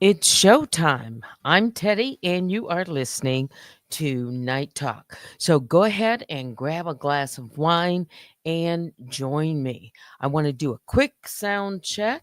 It's showtime. I'm Teddy, and you are listening to Night Talk. So go ahead and grab a glass of wine and join me. I want to do a quick sound check,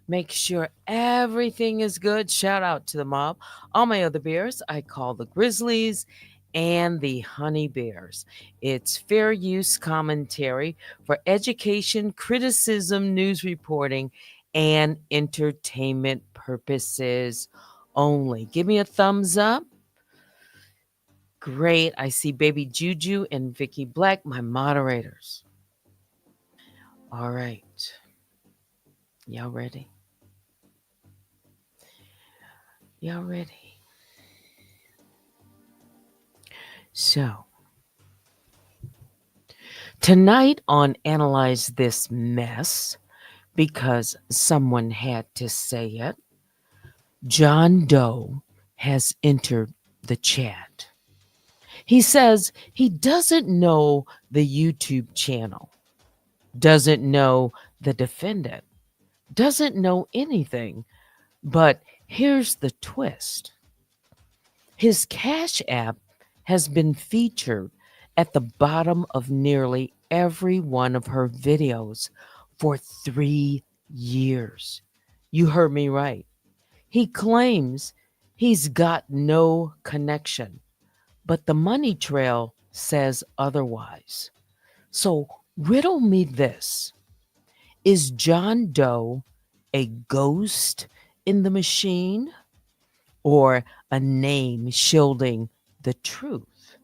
make sure everything is good. Shout out to the mob. All my other bears, I call the Grizzlies and the Honey Bears. It's fair use commentary for education, criticism, news reporting, and entertainment purposes only. Give me a thumbs up. Great. I see Baby Juju and Vicky Black, my moderators. All right. Y'all ready? Y'all ready? So, tonight on Analyze This Mess, because someone had to say it, John Doe has entered the chat. He says he doesn't know the YouTube channel, doesn't know the defendant, doesn't know anything. But here's the twist. His Cash App has been featured at the bottom of nearly every one of her videos for 3 years. You heard me right. He claims he's got no connection, but the money trail says otherwise. So riddle me this. Is John Doe a ghost in the machine or a name shielding the truth?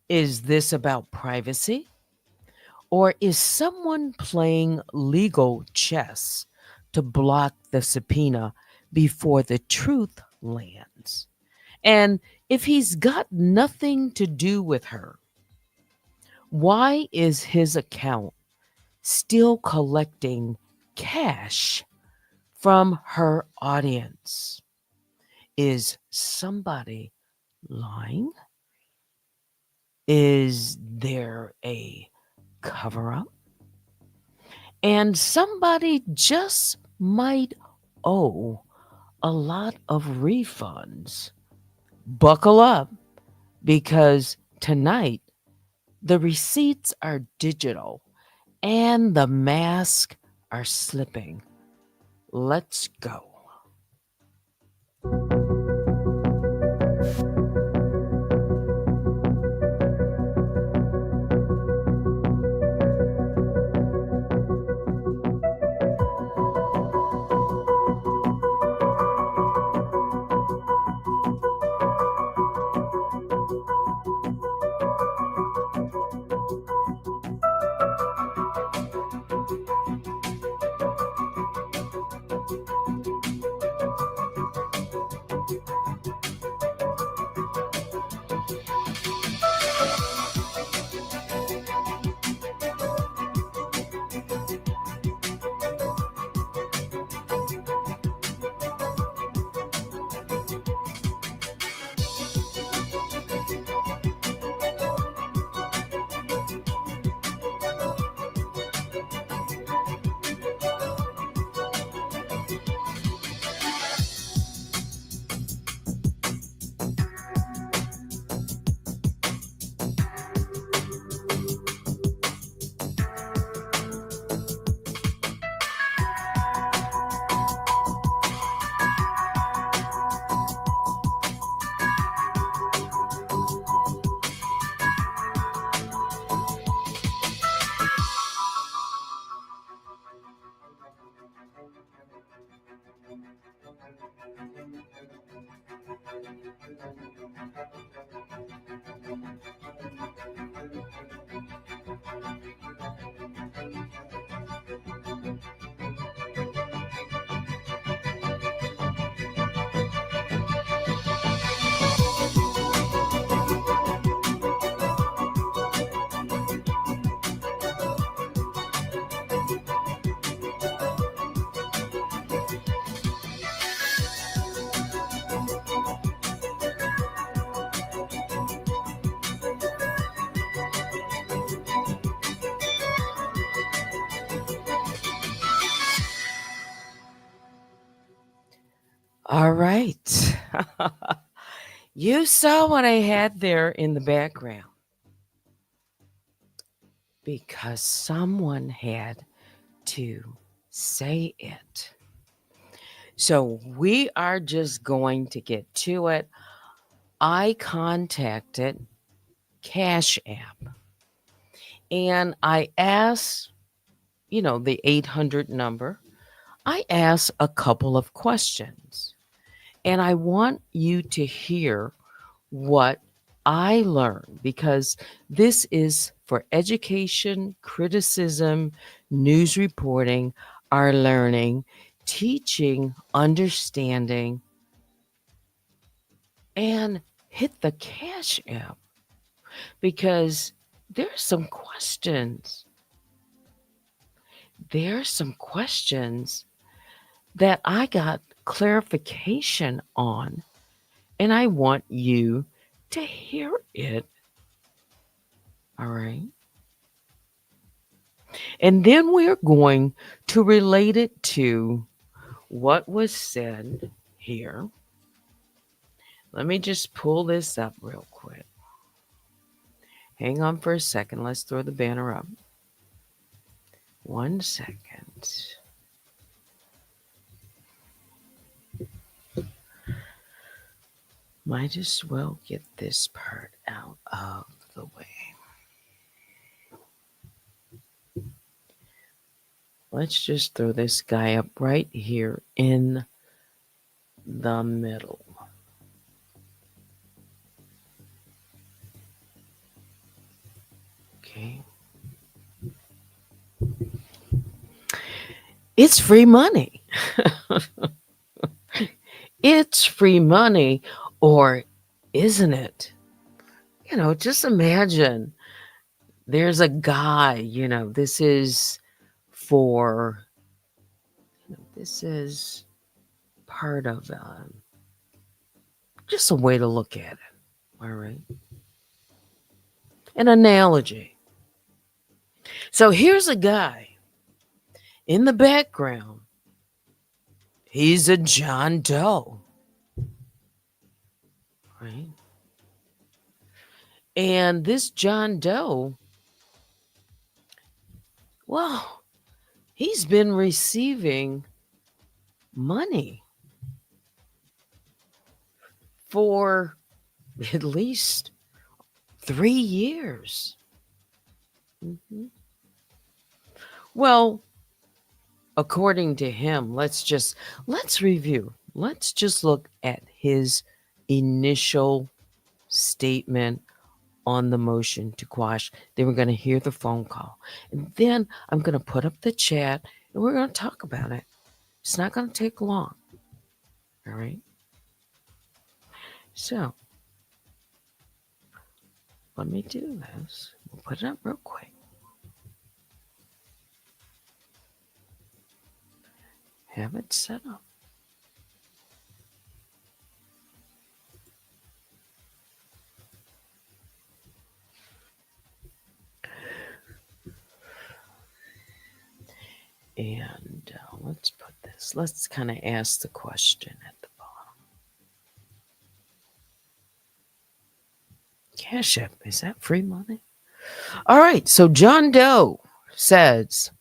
Is this about privacy? Or is someone playing legal chess to block the subpoena before the truth lands? And if he's got nothing to do with her, why is his account still collecting cash from her audience? Is somebody lying? Is there a cover up? And somebody just might owe a lot of refunds. Buckle up, because tonight the receipts are digital and the masks are slipping. Let's go. All right. You saw what I had there in the background because someone had to say it. So we are just going to get to it. I contacted Cash App and I asked, the 800 number, I asked a couple of questions. And I want you to hear what I learned because this is for education, criticism, news reporting, our learning, teaching, understanding, and hit the Cash App because there's some questions. There's some questions that I got clarification on, and I want you to hear it. All right. And then we're going to relate it to what was said here. Let me just pull this up real quick. Hang on for a second. Let's throw the banner up. 1 second. Might as well get this part out of the way. Let's just throw this guy up right here in the middle. Okay. It's free money. It's free money, or isn't it? Just imagine there's a guy, this is for, this is part of just a way to look at it. All right. An analogy. So here's a guy in the background. He's a John Doe. Right. And this John Doe, well, he's been receiving money for at least 3 years. Mm-hmm. Well, according to him, let's review. Let's just look at his initial statement on the motion to quash. Then we're going to hear the phone call. And then I'm going to put up the chat and we're going to talk about it. It's not going to take long. All right. So let me do this. We'll put it up real quick. Have it set up. And let's put this. Let's kind of ask the question at the bottom. Cash App, is that free money? All right. So John Doe says,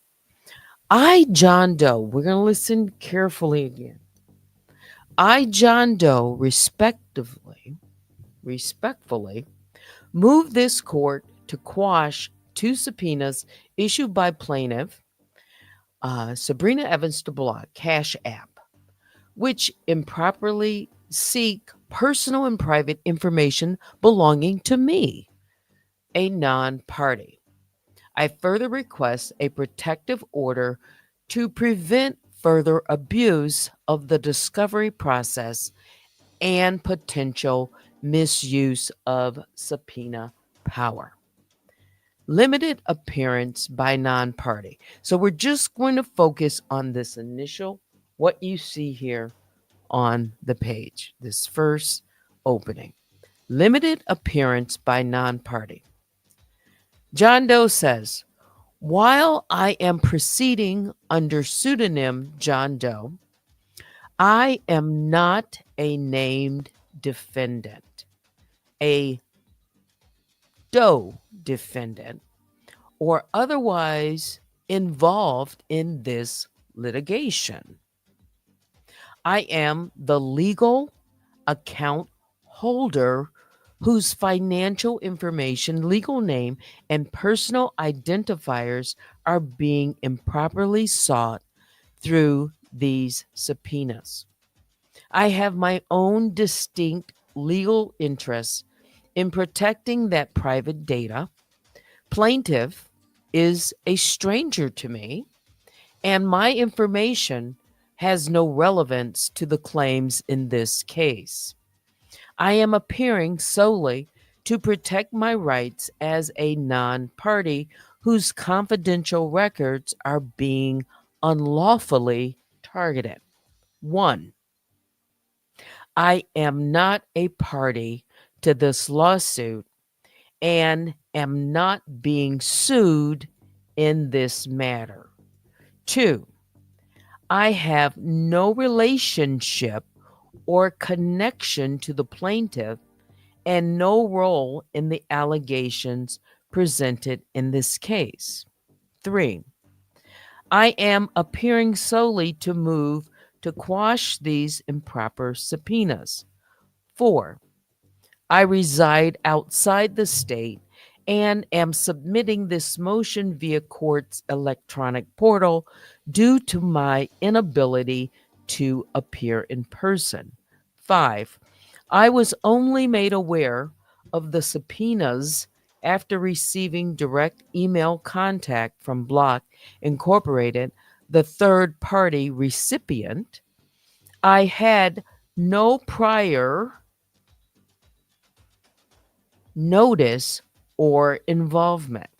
I, John Doe, we're going to listen carefully again. I, John Doe, respectfully, move this court to quash 2 subpoenas issued by plaintiff Sabrina Evans to block Cash App, which improperly seek personal and private information belonging to me, a non-party. I further request a protective order to prevent further abuse of the discovery process and potential misuse of subpoena power. Limited appearance by non-party. So we're just going to focus on this initial, what you see here on the page, this first opening. Limited appearance by non-party. John Doe says, while I am proceeding under pseudonym John Doe, I am not a named defendant, a Doe defendant, or otherwise involved in this litigation. I am the legal account holder whose financial information, legal name, and personal identifiers are being improperly sought through these subpoenas. I have my own distinct legal interests in protecting that private data. Plaintiff is a stranger to me, and my information has no relevance to the claims in this case. I am appearing solely to protect my rights as a non party whose confidential records are being unlawfully targeted. One, I am not a party to this lawsuit and am not being sued in this matter. Two, I have no relationship or connection to the plaintiff and no role in the allegations presented in this case. Three, I am appearing solely to move to quash these improper subpoenas. Four, I reside outside the state and am submitting this motion via court's electronic portal due to my inability to appear in person. Five, I was only made aware of the subpoenas after receiving direct email contact from Block Incorporated, the third party recipient. I had no prior notice or involvement.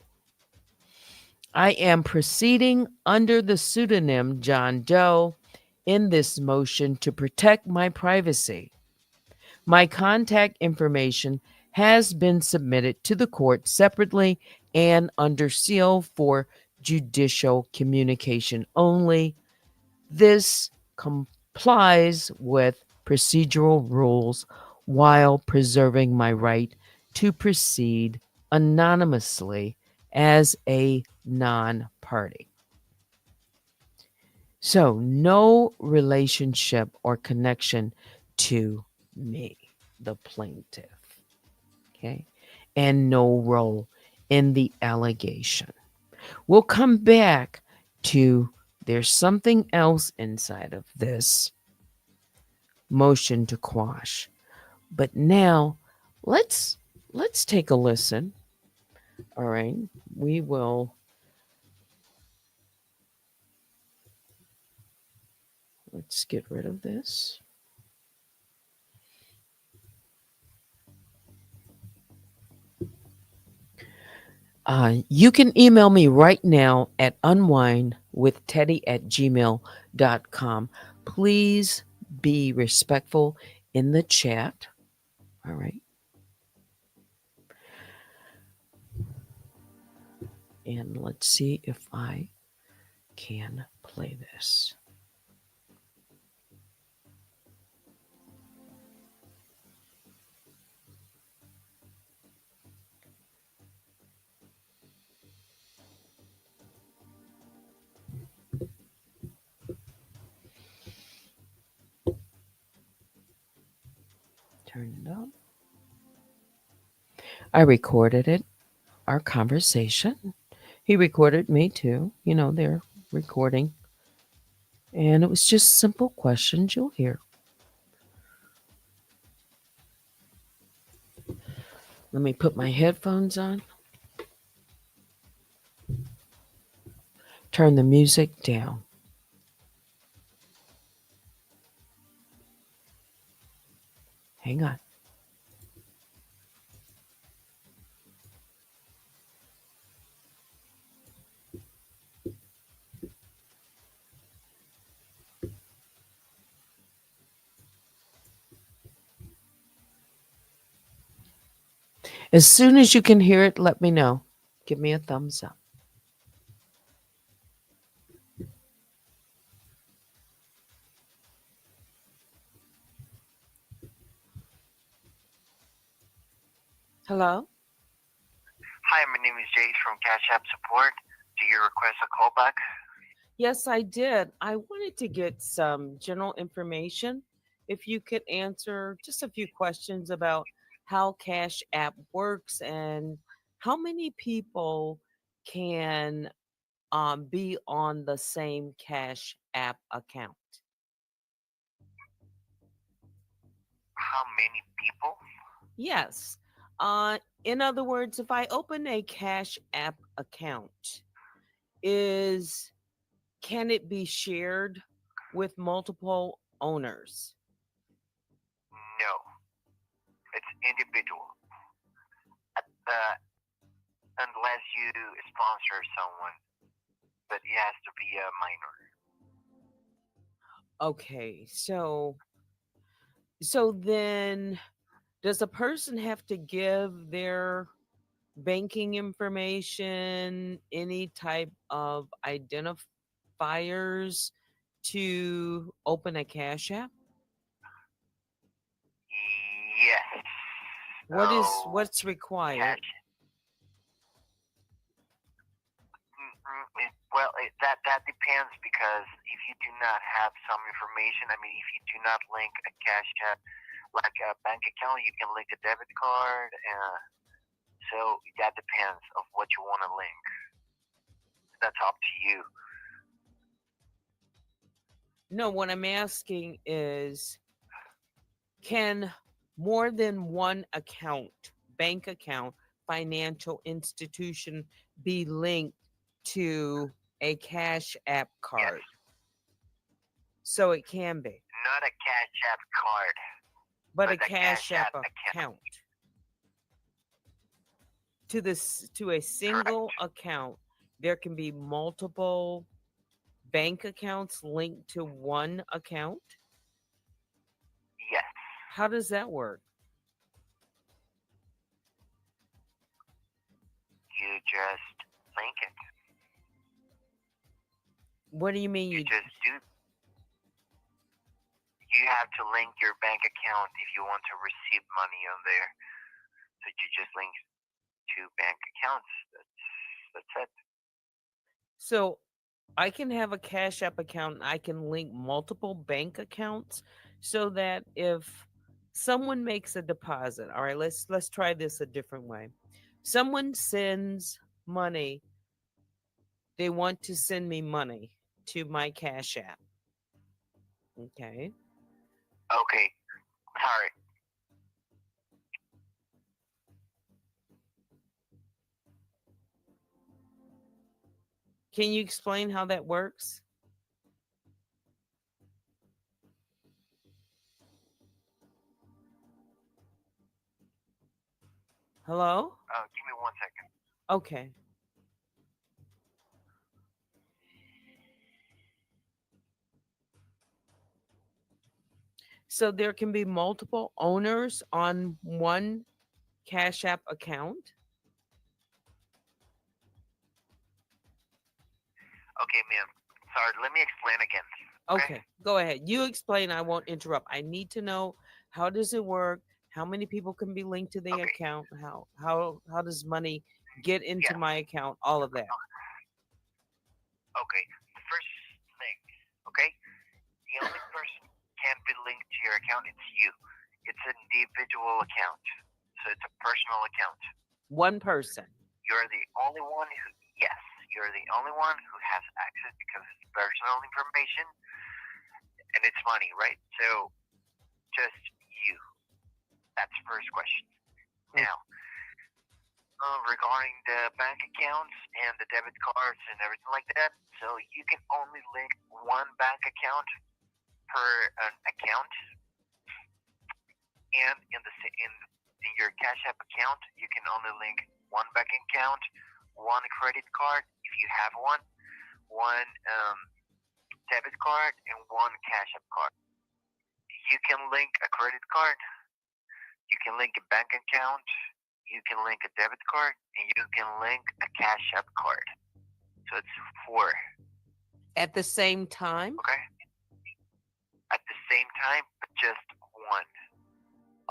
I am proceeding under the pseudonym John Doe in this motion to protect my privacy. My contact information has been submitted to the court separately and under seal for judicial communication only. This complies with procedural rules while preserving my right to proceed anonymously as a non party. So, no relationship or connection to me, the plaintiff. Okay. And no role in the allegation. We'll come back to there's something else inside of this motion to quash. But now let's take a listen. All right. We will let's get rid of this. You can email me right now at unwinewithteddy@gmail.com. Please be respectful in the chat. All right. And let's see if I can play this. Turn it up. I recorded it, our conversation. He recorded me too. You know, they're recording. And it was just simple questions you'll hear. Let me put my headphones on. Turn the music down. Hang on. As soon as you can hear it, let me know. Give me a thumbs up. Hello? Hi, my name is Jade from Cash App Support. Do you request a callback? Yes, I did. I wanted to get some general information. If you could answer just a few questions about how Cash App works and how many people can be on the same Cash App account. How many people? Yes. In other words, if I open a Cash App account, is can it be shared with multiple owners? No, it's individual. Unless you sponsor someone, but it has to be a minor. Okay, so then does a person have to give their banking information, any type of identifiers to open a Cash App? Yes. So, What's required? cash. Well, that depends because if you do not have some information, I mean, if you do not link a cash app like a bank account, you can link a debit card. So that depends of what you want to link. That's up to you. No, what I'm asking is can more than one account, bank account, financial institution be linked to a Cash App Yes, card? So it can be, not a cash app card, but a but a Cash cash App app account. account to a Correct. single account, there can be multiple bank accounts linked to one account. Yes. How does that work? You just link it. What do you mean You you just do. You have to link your bank account if you want to receive money on there. So you just link two bank accounts. That's it. so I can have a Cash App account and I can link multiple bank accounts so that if someone makes a deposit, all right, let's try this a different way. Someone sends money, they want to send me money to my Cash App. Okay. Okay. Sorry. Can you explain how that works? Hello? Give me 1 second. Okay. So there can be multiple owners on one Cash App account. Okay, ma'am. Sorry. Let me explain again. Okay. Okay, go ahead. You explain. I won't interrupt. I need to know how does it work? How many people can be linked to the Okay. account? How does money get into Yes. my account? All of that. Okay. The first thing. Okay. The only person can be linked to your account. It's you. It's an individual account. So it's a personal account. One person. You're the only one who. Yes. You're the only one who has access because it's personal information and it's money, right? So just you. That's the first question. Now, regarding the bank accounts and the debit cards and everything like that, so you can only link one bank account per an account, and in your Cash App account, you can only link one bank account, one credit card if you have one debit card, and one Cash App card. You can link a credit card, you can link a bank account, you can link a debit card, and you can link a Cash App card. So it's four. At the same time? Okay. At the same time, but just one.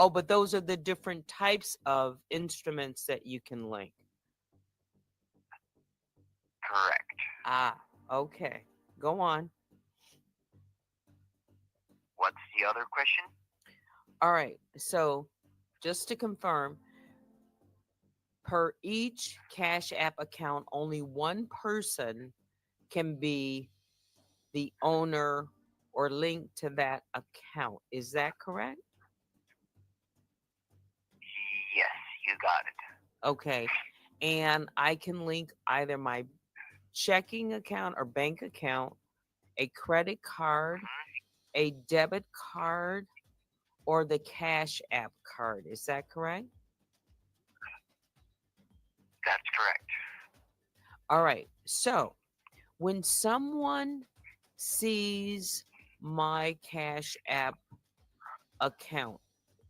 Oh, but those are the different types of instruments that you can link. Correct. Ah, okay. Go on. What's the other question? All right. So, just to confirm, per each Cash App account, only one person can be the owner or linked to that account. Is that correct? Yes, you got it. Okay. And I can link either my checking account or bank account, a credit card, a debit card, or the Cash App card. Is that correct? That's correct. All right. So when someone sees my Cash App account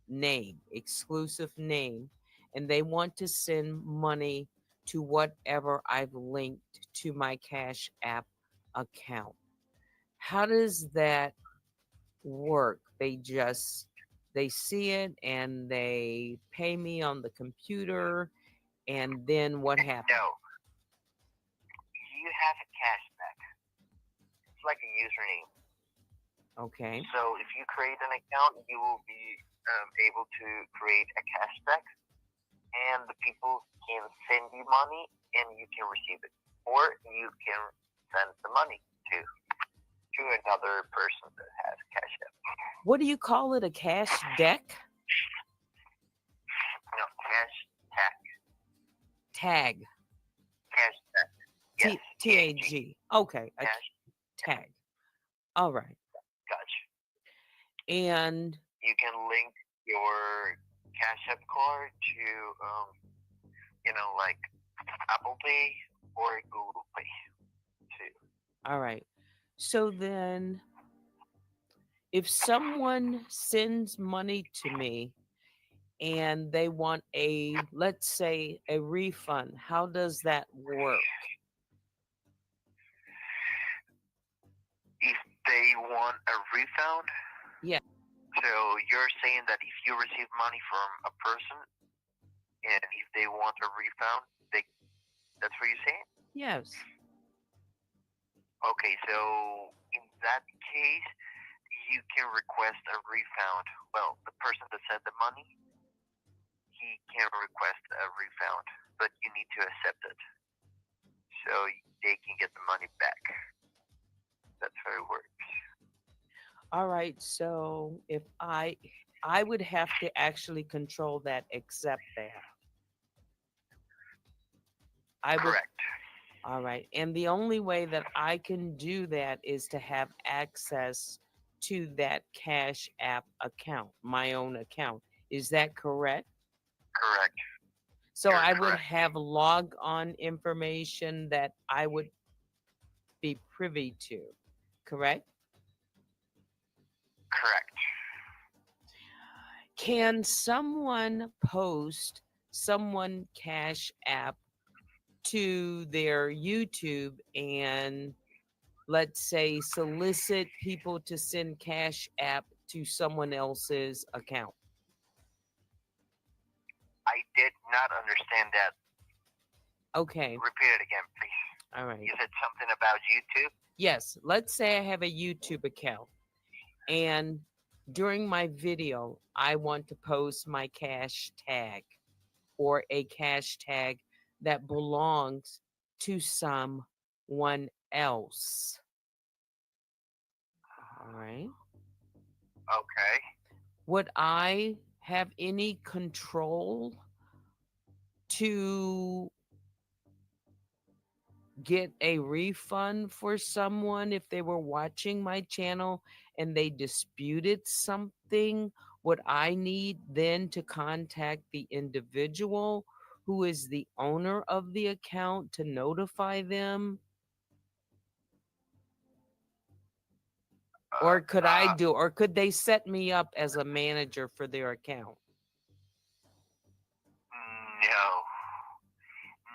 name, exclusive name, and they want to send money to whatever I've linked to my Cash App account, how does that work? They see it and they pay me on the computer, and then what happens? No, you have a cashback. It's like a username. Okay. So if you create an account, you will be able to create a cashback, and the people can send you money, and you can receive it, or you can send the money to another person that has cash app. What do you call it? A cash deck? No, cash tag. Tag. Cash tag. Yes. Tag. Okay. A Cash. tag. All right. Gotcha. And You can link your cash app card to, like Apple Pay or Google Pay too. all right. So then if someone sends money to me and they want let's say, a refund, how does that work? If they want a refund, Yeah. so you're saying that if you receive money from a person and if they want a refund, that's what you're saying? Yes. Okay, so in that case, you can request a refund. Well, the person that sent the money, he can request a refund, but you need to accept it so they can get the money back. That's how it works. All right. So if I would have to actually control that, accept that. I would. Correct. All right. And the only way that I can do that is to have access to that Cash App account, my own account. Is that correct? Correct. So You're I would correct. have log on information that I would be privy to, correct? Correct. Can someone post someone Cash App to their YouTube and, let's say, solicit people to send Cash App to someone else's account? I did not understand that. Okay. Repeat it again, please. All right. You said something about YouTube? Yes. Let's say I have a YouTube account, and during my video, I want to post my cash tag or a cash tag that belongs to someone else. All right. Okay. Would I have any control to get a refund for someone if they were watching my channel and they disputed something? Would I need then to contact the individual who is the owner of the account to notify them? Or could they set me up as a manager for their account? No.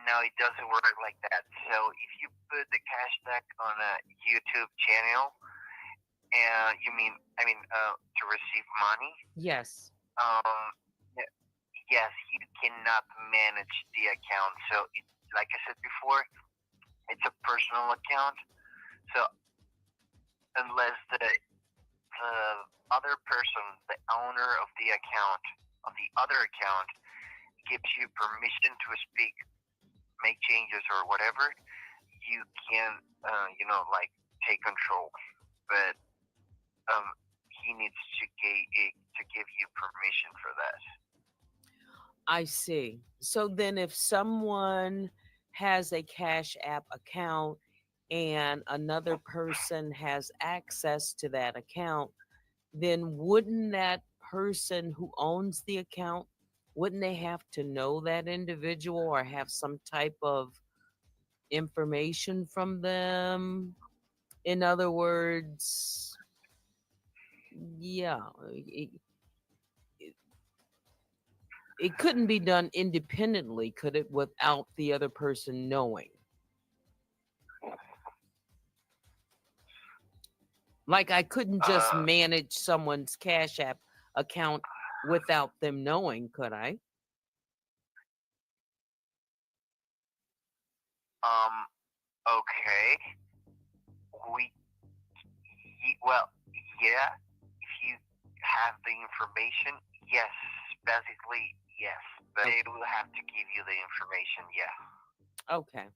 No, it doesn't work like that. So if you put the cashback on a YouTube channel, and to receive money, Yes. y- yes, you cannot manage the account. So, like I said before, it's a personal account. So, unless the other person, the owner of the account, of the other account, gives you permission to speak, make changes, or whatever, you can, like take control. But um, he needs to give you permission for that. I see. So then, if someone has a Cash App account and another person has access to that account, then wouldn't that person who owns the account, wouldn't they have to know that individual or have some type of information from them? In other words, yeah, it, it couldn't be done independently, could it, without the other person knowing? Like I couldn't just Uh, manage someone's Cash App account without them knowing, could I? um, okay. We, well, yeah. If you have the information, yes. Basically, yes. But they will have to give you the information. Yeah. Okay.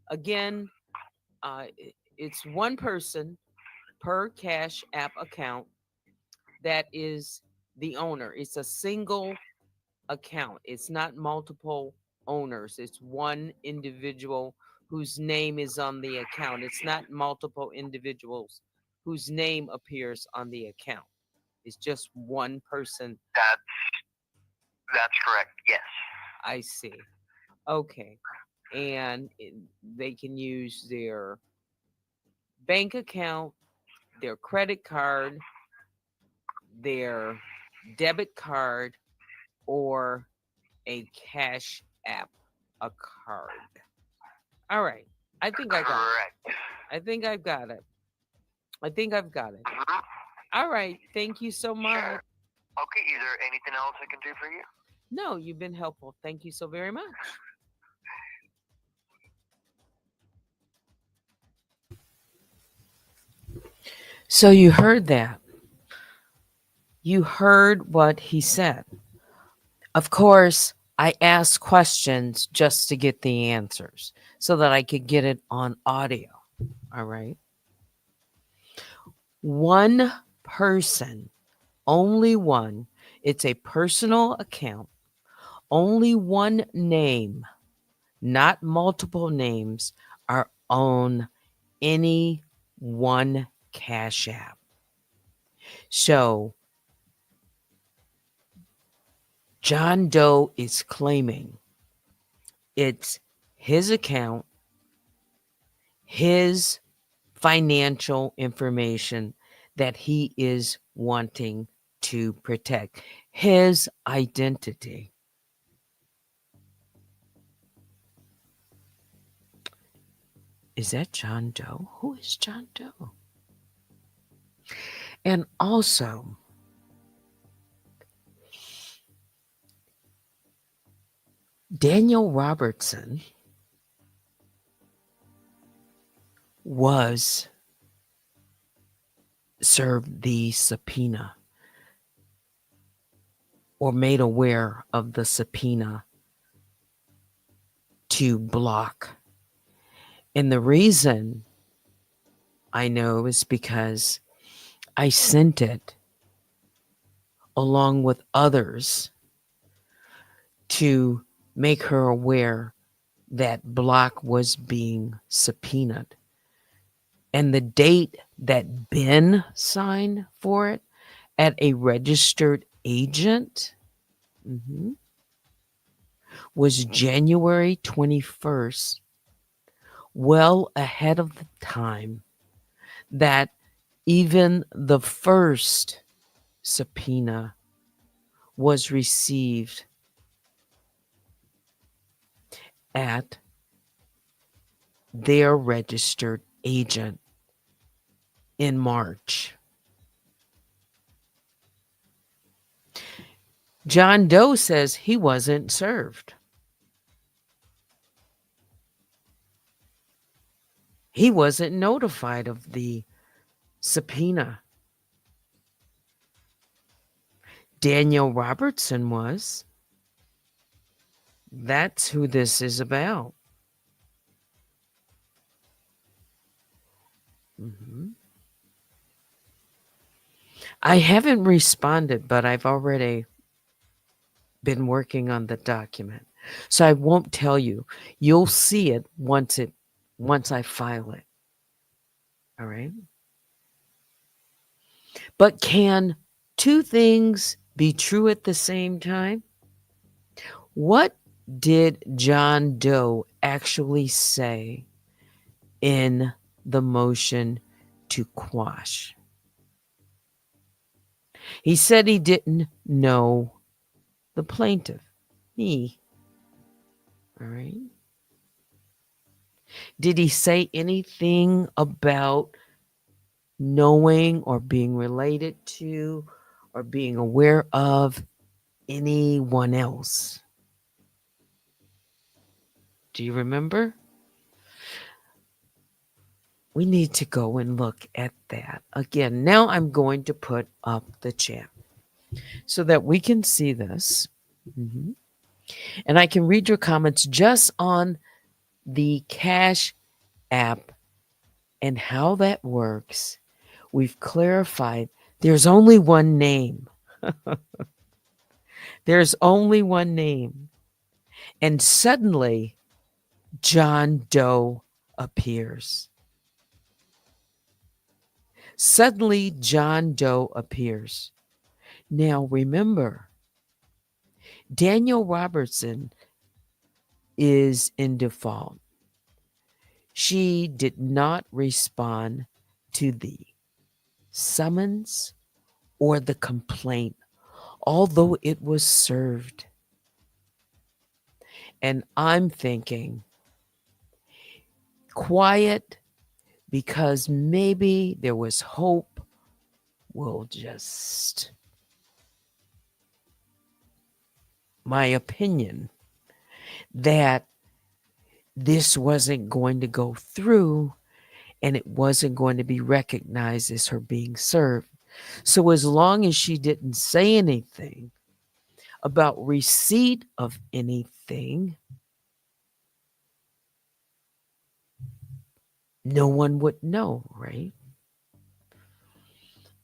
Again, it's one person per Cash App account that is the owner. It's a single account. It's not multiple owners. It's one individual whose name is on the account. It's not multiple individuals whose name appears on the account. It's just one person. That's correct. Yes. I see. Okay. And they can use their bank account, their credit card, their debit card, or a Cash App, a card. All right. I think I got it. Correct. I think I've got it. I think I've got it. Mm-hmm. All right. Thank you so much. Sure. Okay. Is there anything else I can do for you? No, you've been helpful. Thank you so very much. So you heard that. You heard what he said. Of course, I asked questions just to get the answers so that I could get it on audio. All right. One person, only one. It's a personal account, only one name, not multiple names, are on any one Cash App. So John Doe is claiming it's his account, his financial information that he is wanting to protect, his identity. Is that John Doe? Who is John Doe? And also, Daniel Robertson was served the subpoena or made aware of the subpoena to block. And the reason I know is because I sent it along with others to make her aware that block was being subpoenaed. And the date that Ben signed for it at a registered agent was January 21st, well ahead of the time that even the first subpoena was received at their registered agent in March. John Doe says he wasn't served. He wasn't notified of the subpoena. Daniel Robertson was. That's who this is about. Mhm. I haven't responded, but I've already been working on the document. So I won't tell you. You'll see it once I file it. All right? But can two things be true at the same time? What did John Doe actually say in the motion to quash? He said he didn't know the plaintiff, me. All right. Did he say anything about knowing or being related to or being aware of anyone else? Do you remember? We need to go and look at that. Again, now I'm going to put up the chat so that we can see this. Mhm. And I can read your comments just on the Cash app and how that works. We've clarified there's only one name. There's only one name. And suddenly, John Doe appears. Suddenly, John Doe appears. Now, remember, Daniel Robertson is in default. She did not respond to the summons or the complaint, although it was served. And I'm thinking, quiet because maybe there was hope. We'll just, my opinion, that this wasn't going to go through and it wasn't going to be recognized as her being served. So, as long as she didn't say anything about receipt of anything, no one would know, right?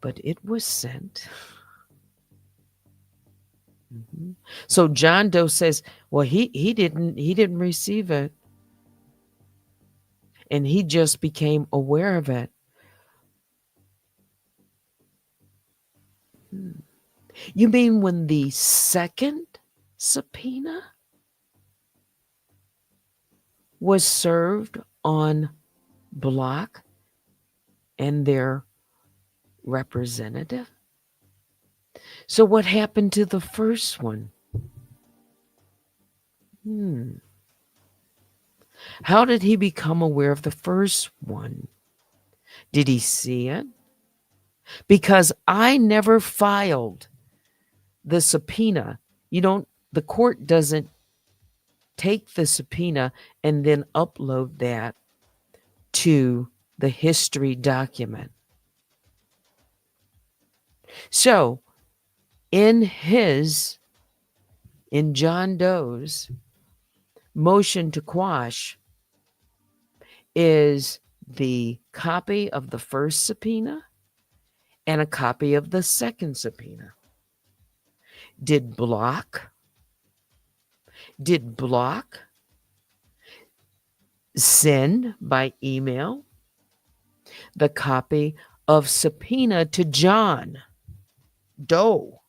But it was sent. Mhm. So John Doe says, well, he didn't receive it, and he just became aware of it. Hmm. You mean when the second subpoena was served on Block and their representative? So what happened to the first one? Hmm. How did he become aware of the first one? Did he see it? Because I never filed the subpoena. The court doesn't take the subpoena and then upload that to the history document. So, in John Doe's motion to quash is the copy of the first subpoena and a copy of the second subpoena. Did Block send by email the copy of subpoena to John Doe?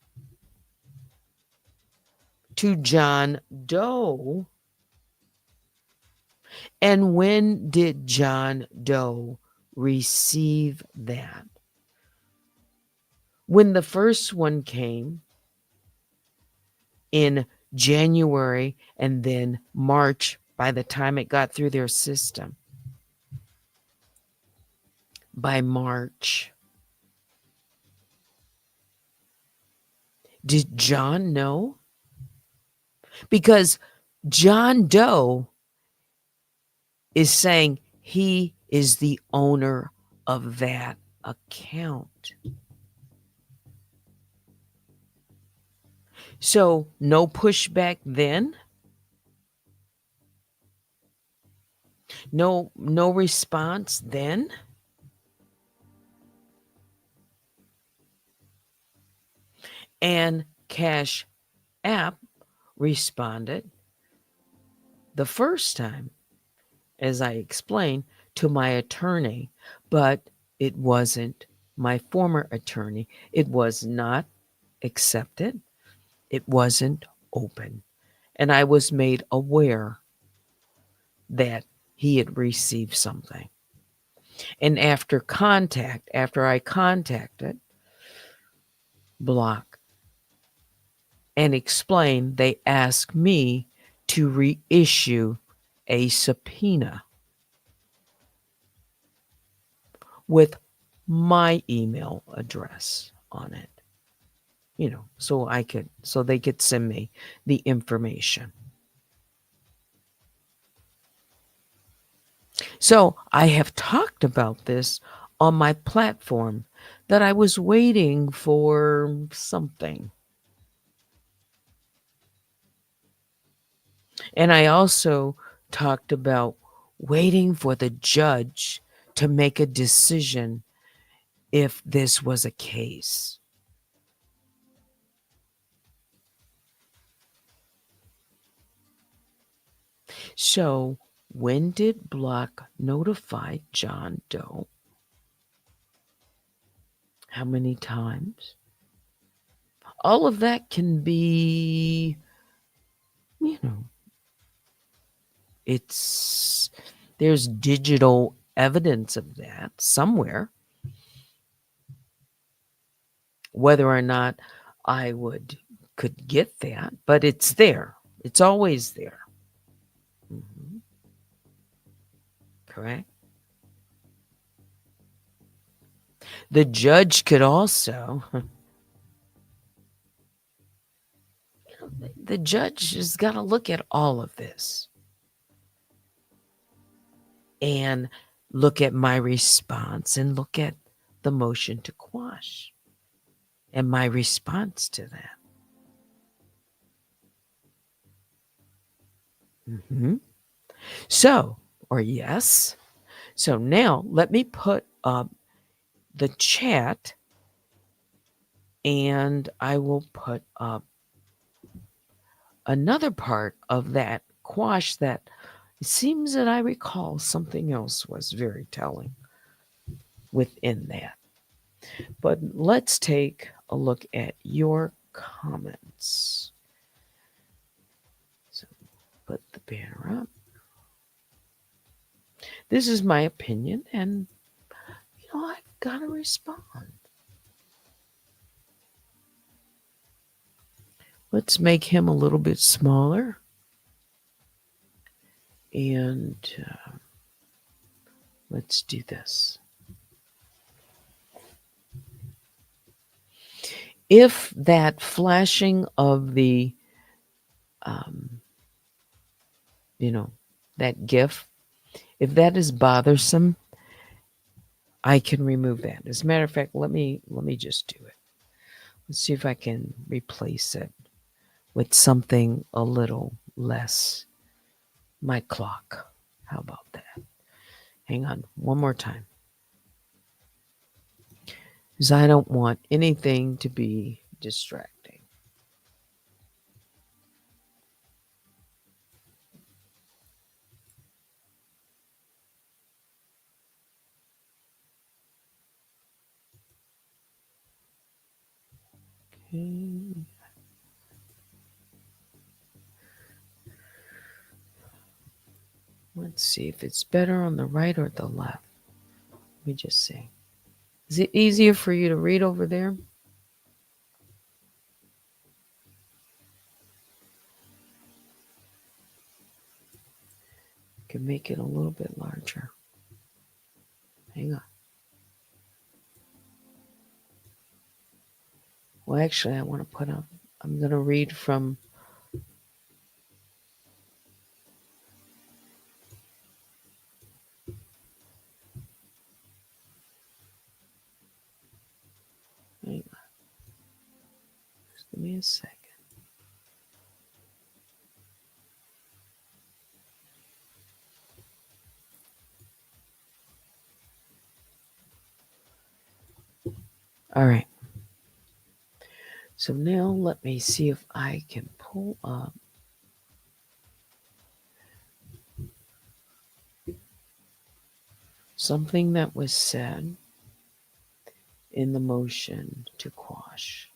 To John Doe. And when did John Doe receive that? When the first one came in January and then March, by the time it got through their system, by March. Did John know? Because John Doe is saying he is the owner of that account. So no pushback then? No response then? And Cash App responded the first time, as I explained, to my attorney, but it wasn't my former attorney. It was not accepted. It wasn't open. And I was made aware that he had received something. And after I contacted Block and explained, they asked me to reissue a subpoena with my email address on it. So they could send me the information. So I have talked about this on my platform that I was waiting for something. And I also talked about waiting for the judge to make a decision if this was a case. So, when did Block notify John Doe? How many times? All of that can be, you know, it's there's digital evidence of that somewhere. Whether or not I could get that, but it's there. It's always there. Mhm. Correct. The judge could also, the judge has got to look at all of this and look at my response and look at the motion to quash and my response to that. hmm So, or yes. So now let me put up the chat and I will put up another part of that quash that it seems that I recall something else was very telling within that. But let's take a look at your comments. So put the banner up. This is my opinion, and I've got to respond. Let's make him a little bit smaller. And let's do this. If that flashing of the, um, that GIF, if that is bothersome, I can remove that. As a matter of fact, let me just do it. Let's see if I can replace it with something a little less my clock. How about that? Hang on one more time. Because I don't want anything to be distracting. Okay. Let's see if it's better on the right or the left. Let me just see. Is it easier for you to read over there? I can make it a little bit larger. Hang on. Well, actually, I want to put up, I'm going to read from, hang on, just give me a second. All right. So now let me see if I can pull up something that was said in the motion to quash.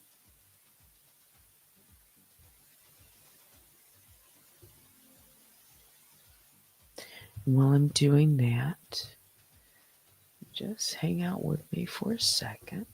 And while I'm doing that, just hang out with me for a second.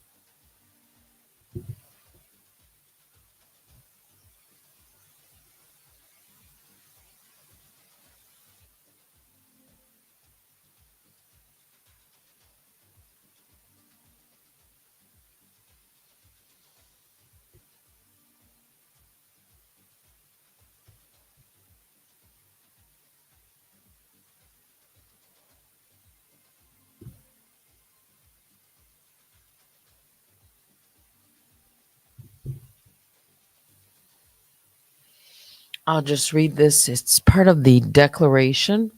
I'll just read this. It's part of the declaration.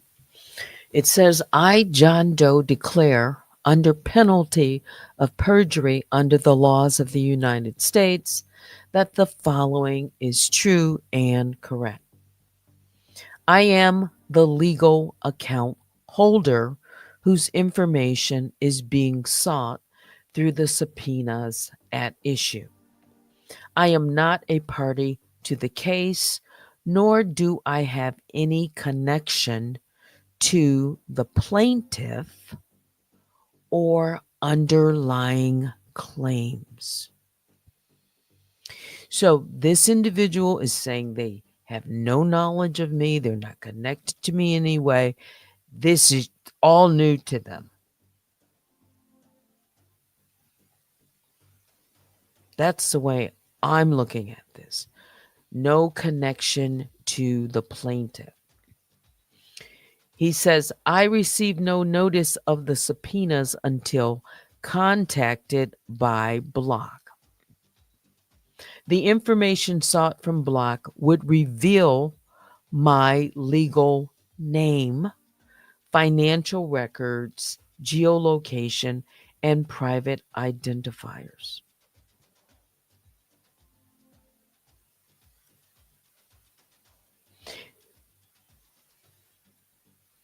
It says, I, John Doe, declare under penalty of perjury under the laws of the United States that the following is true and correct. I am the legal account holder whose information is being sought through the subpoenas at issue. I am not a party to the case, nor do I have any connection to the plaintiff or underlying claims. So this individual is saying they have no knowledge of me, they're not connected to me anyway. This is all new to them. That's the way I'm looking at this. No connection to the plaintiff. He says, I received no notice of the subpoenas until contacted by Block. The information sought from Block would reveal my legal name, financial records, geolocation, and private identifiers.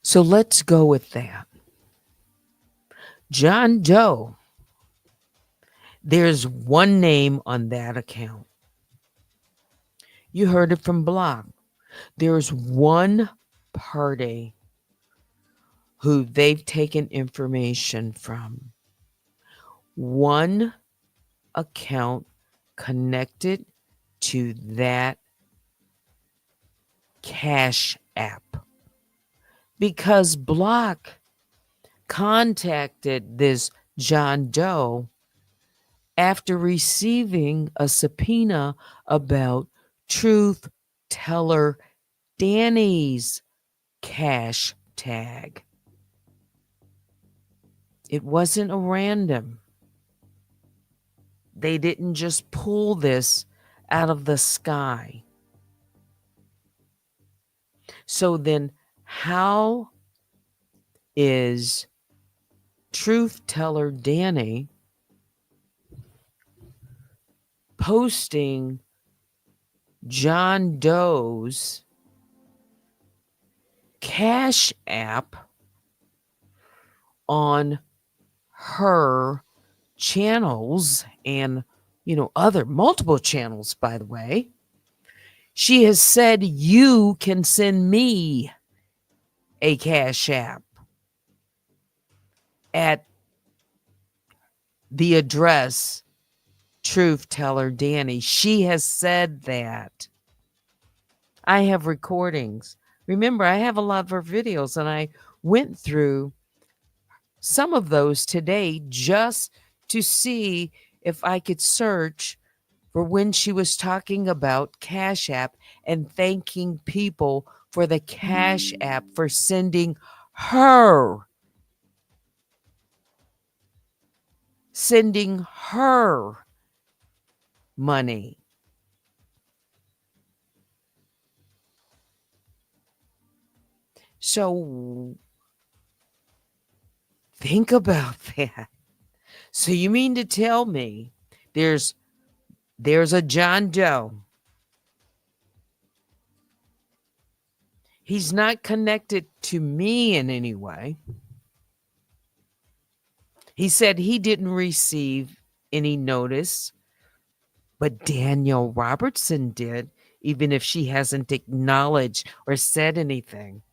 So let's go with that. John Doe, there's one name on that account. You heard it from Block. There's one party who they've taken information from. One account connected to that cash app. Because Block contacted this John Doe after receiving a subpoena about TruthTellerDani's cash tag. It wasn't a random. They didn't just pull this out of the sky. So then, how is TruthTellerDani posting John Doe's cash app on her channels and, other multiple channels, by the way? She has said you can send me a cash app at the address TruthTellerDani. She has said that. I have recordings. Remember, I have a lot of her videos, and I went through some of those today just to see if I could search for when she was talking about Cash App and thanking people for the Cash App for her sending her money. So think about that. So you mean to tell me there's a John Doe. He's not connected to me in any way. He said he didn't receive any notice, but Danielle Robertson did, even if she hasn't acknowledged or said anything.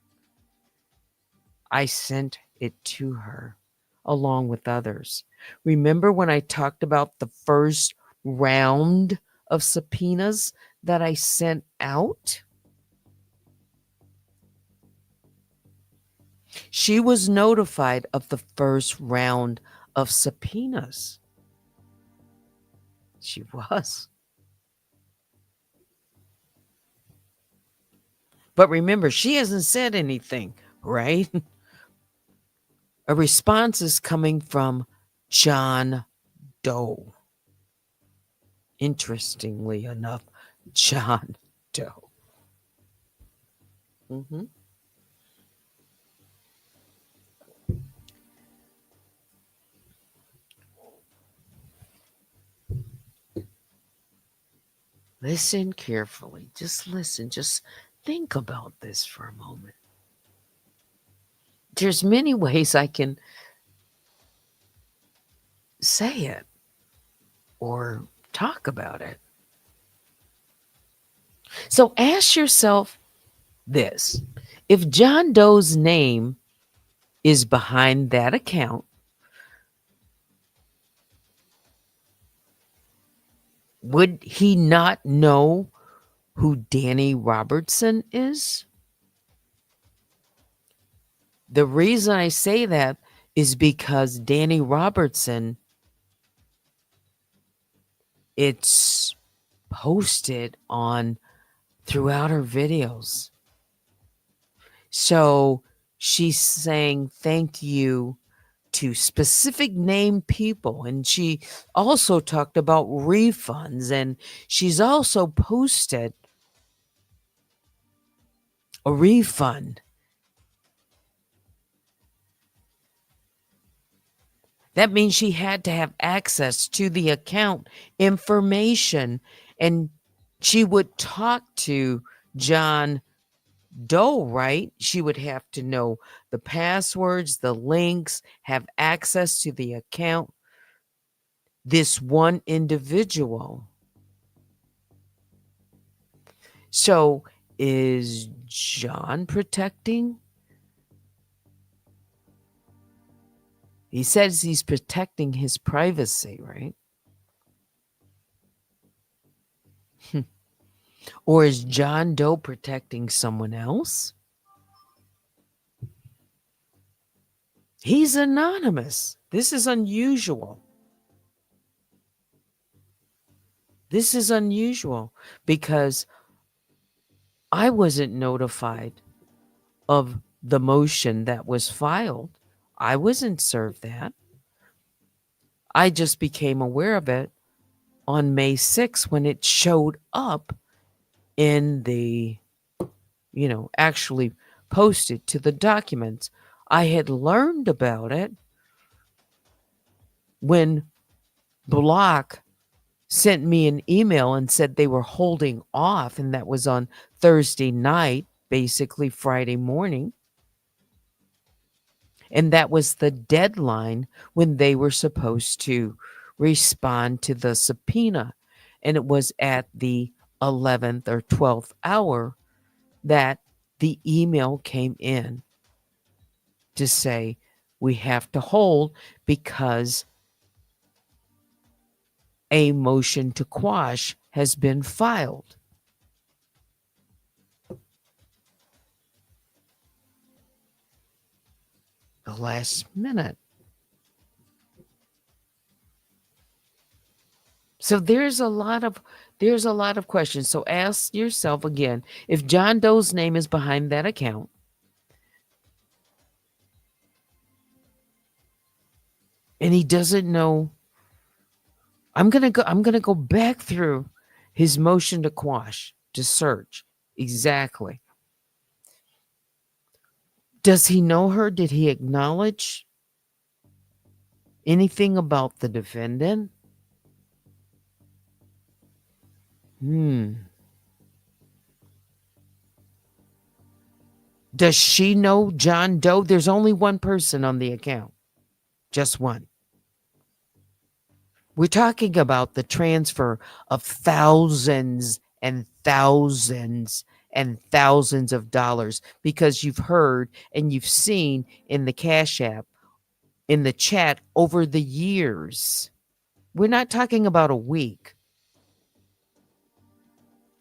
I sent it to her along with others. Remember when I talked about the first round of subpoenas that I sent out? She was notified of the first round of subpoenas. She was. But remember, she hasn't said anything, right? A response is coming from John Doe. Interestingly enough, John Doe. Mhm. Listen carefully. Just listen. Just think about this for a moment. There's many ways I can say it or talk about it. So ask yourself this. If John Doe's name is behind that account, would he not know who Danny Robertson is? The reason I say that is because Danny Robertson, it's posted on throughout her videos. So she's saying thank you to specific named people. And she also talked about refunds. And she's also posted a refund. That means she had to have access to the account information. And she would talk to John Doe, right? She would have to know the passwords, the links, have access to the account. This one individual. So is John protecting? He says he's protecting his privacy, right? Or is John Doe protecting someone else? He's anonymous. This is unusual. This is unusual because I wasn't notified of the motion that was filed. I wasn't served that. I just became aware of it on May 6th when it showed up in the, actually posted to the documents. I had learned about it when Block sent me an email and said they were holding off, and that was on Thursday night, basically Friday morning. And that was the deadline when they were supposed to respond to the subpoena. And it was at the 11th or 12th hour that the email came in to say, we have to hold because a motion to quash has been filed. The last minute. So there's a lot of questions. So ask yourself again, if John Doe's name is behind that account and he doesn't know, I'm going to go back through his motion to quash, to search. Exactly. Does he know her? Did he acknowledge anything about the defendant? Hmm. Does she know John Doe? There's only one person on the account. Just one. We're talking about the transfer of thousands and thousands and thousands of dollars because you've heard and you've seen in the Cash App, in the chat over the years. We're not talking about a week.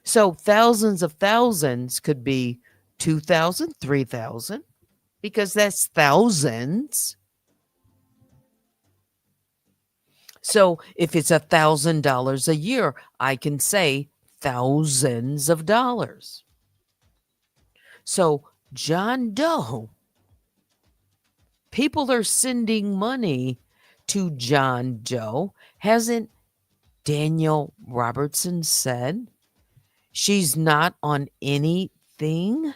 So thousands of thousands could be 2,000, 3,000, because that's thousands. So if it's $1,000 a year, I can say thousands of dollars. So John Doe, people are sending money to John Doe. Hasn't Daniel Robertson said she's not on anything?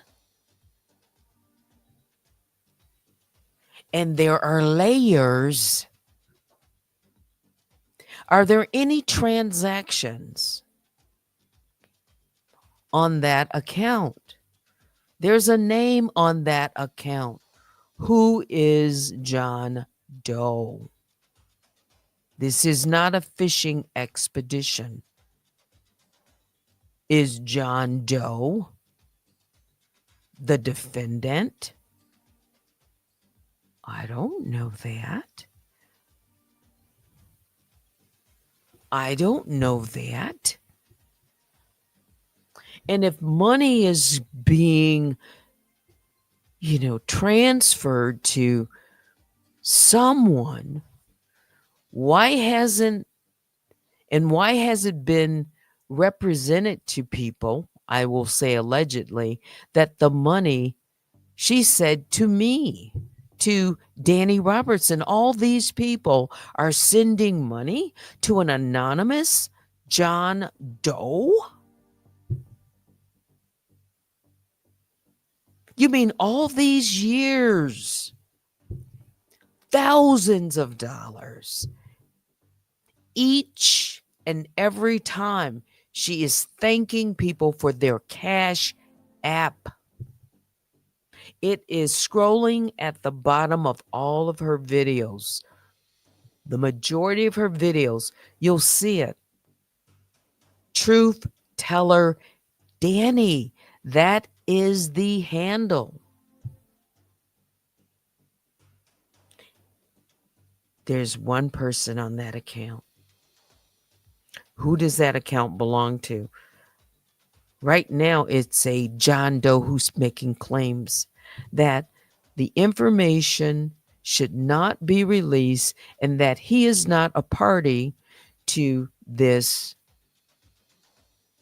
And there are layers. Are there any transactions on that account? There's a name on that account. Who is John Doe? This is not a fishing expedition. Is John Doe the defendant? I don't know that. I don't know that. And if money is being, transferred to someone, why has it been represented to people, I will say allegedly, that the money, she said to me, to Danny Robertson, all these people are sending money to an anonymous John Doe? You mean all these years, thousands of dollars, each and every time she is thanking people for their Cash App. It is scrolling at the bottom of all of her videos. The majority of her videos, you'll see it. Truth Teller Danny. That is the handle. There's one person on that account. Who does that account belong to? Right now, it's a John Doe who's making claims that the information should not be released and that he is not a party to this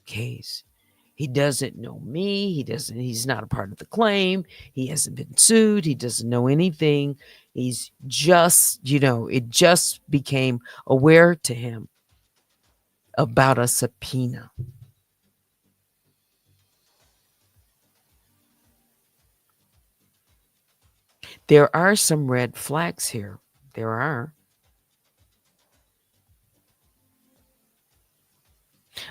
case. He doesn't know me. He's not a part of the claim. He hasn't been sued. He doesn't know anything. He's just, it just became aware to him about a subpoena. There are some red flags here. There are.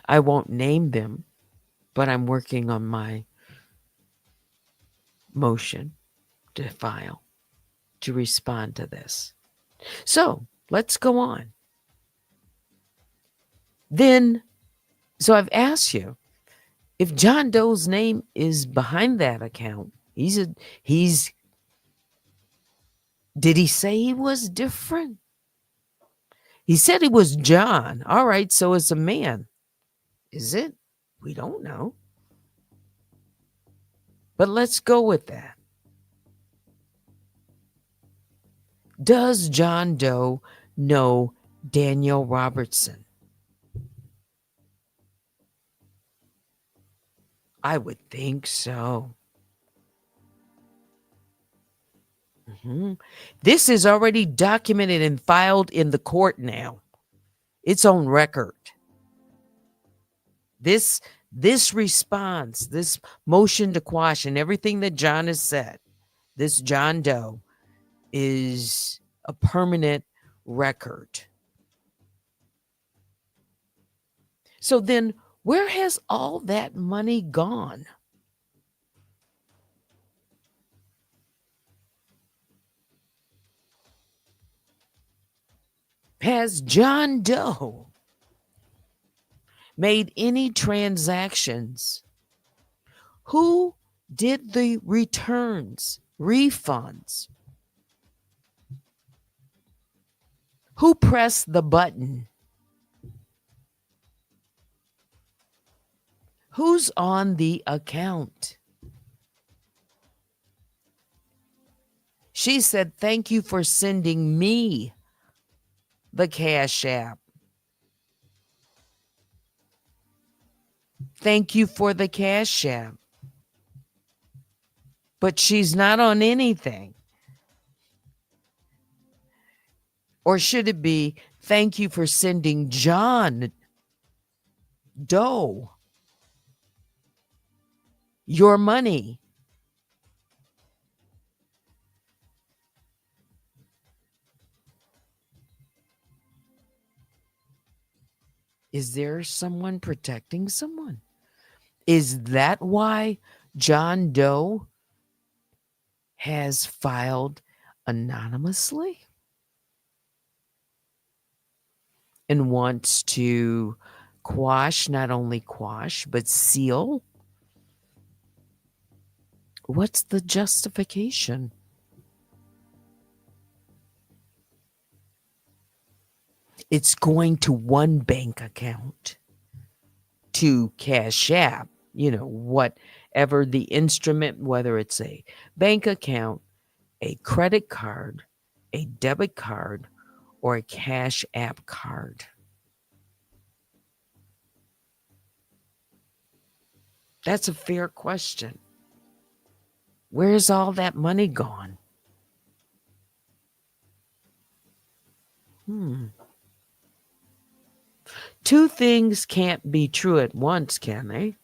I won't name them, but I'm working on my motion to file to respond to this. So let's go on. Then, so I've asked you, if John Doe's name is behind that account, he's did he say he was different? He said he was John. All right, so it's a man. Is it? We don't know. But let's go with that. Does John Doe know Daniel Robertson? I would think so. Mhm. This is already documented and filed in the court now. It's on record. This this response, this motion to quash, and everything that John has said, this John Doe is a permanent record. So then, where has all that money gone? Has John Doe made any transactions? Who did the returns, refunds? Who pressed the button? Who's on the account? She said, "Thank you for sending me the Cash App. Thank you for the Cash App." But she's not on anything. Or should it be, "Thank you for sending John Doe your money"? Is there someone protecting someone? Is that why John Doe has filed anonymously and wants to quash, not only quash, but seal? What's the justification? It's going to one bank account, to Cash App, whatever the instrument, whether it's a bank account, a credit card, a debit card, or a Cash App card. That's a fair question. Where's all that money gone? Hmm. Two things can't be true at once, can they?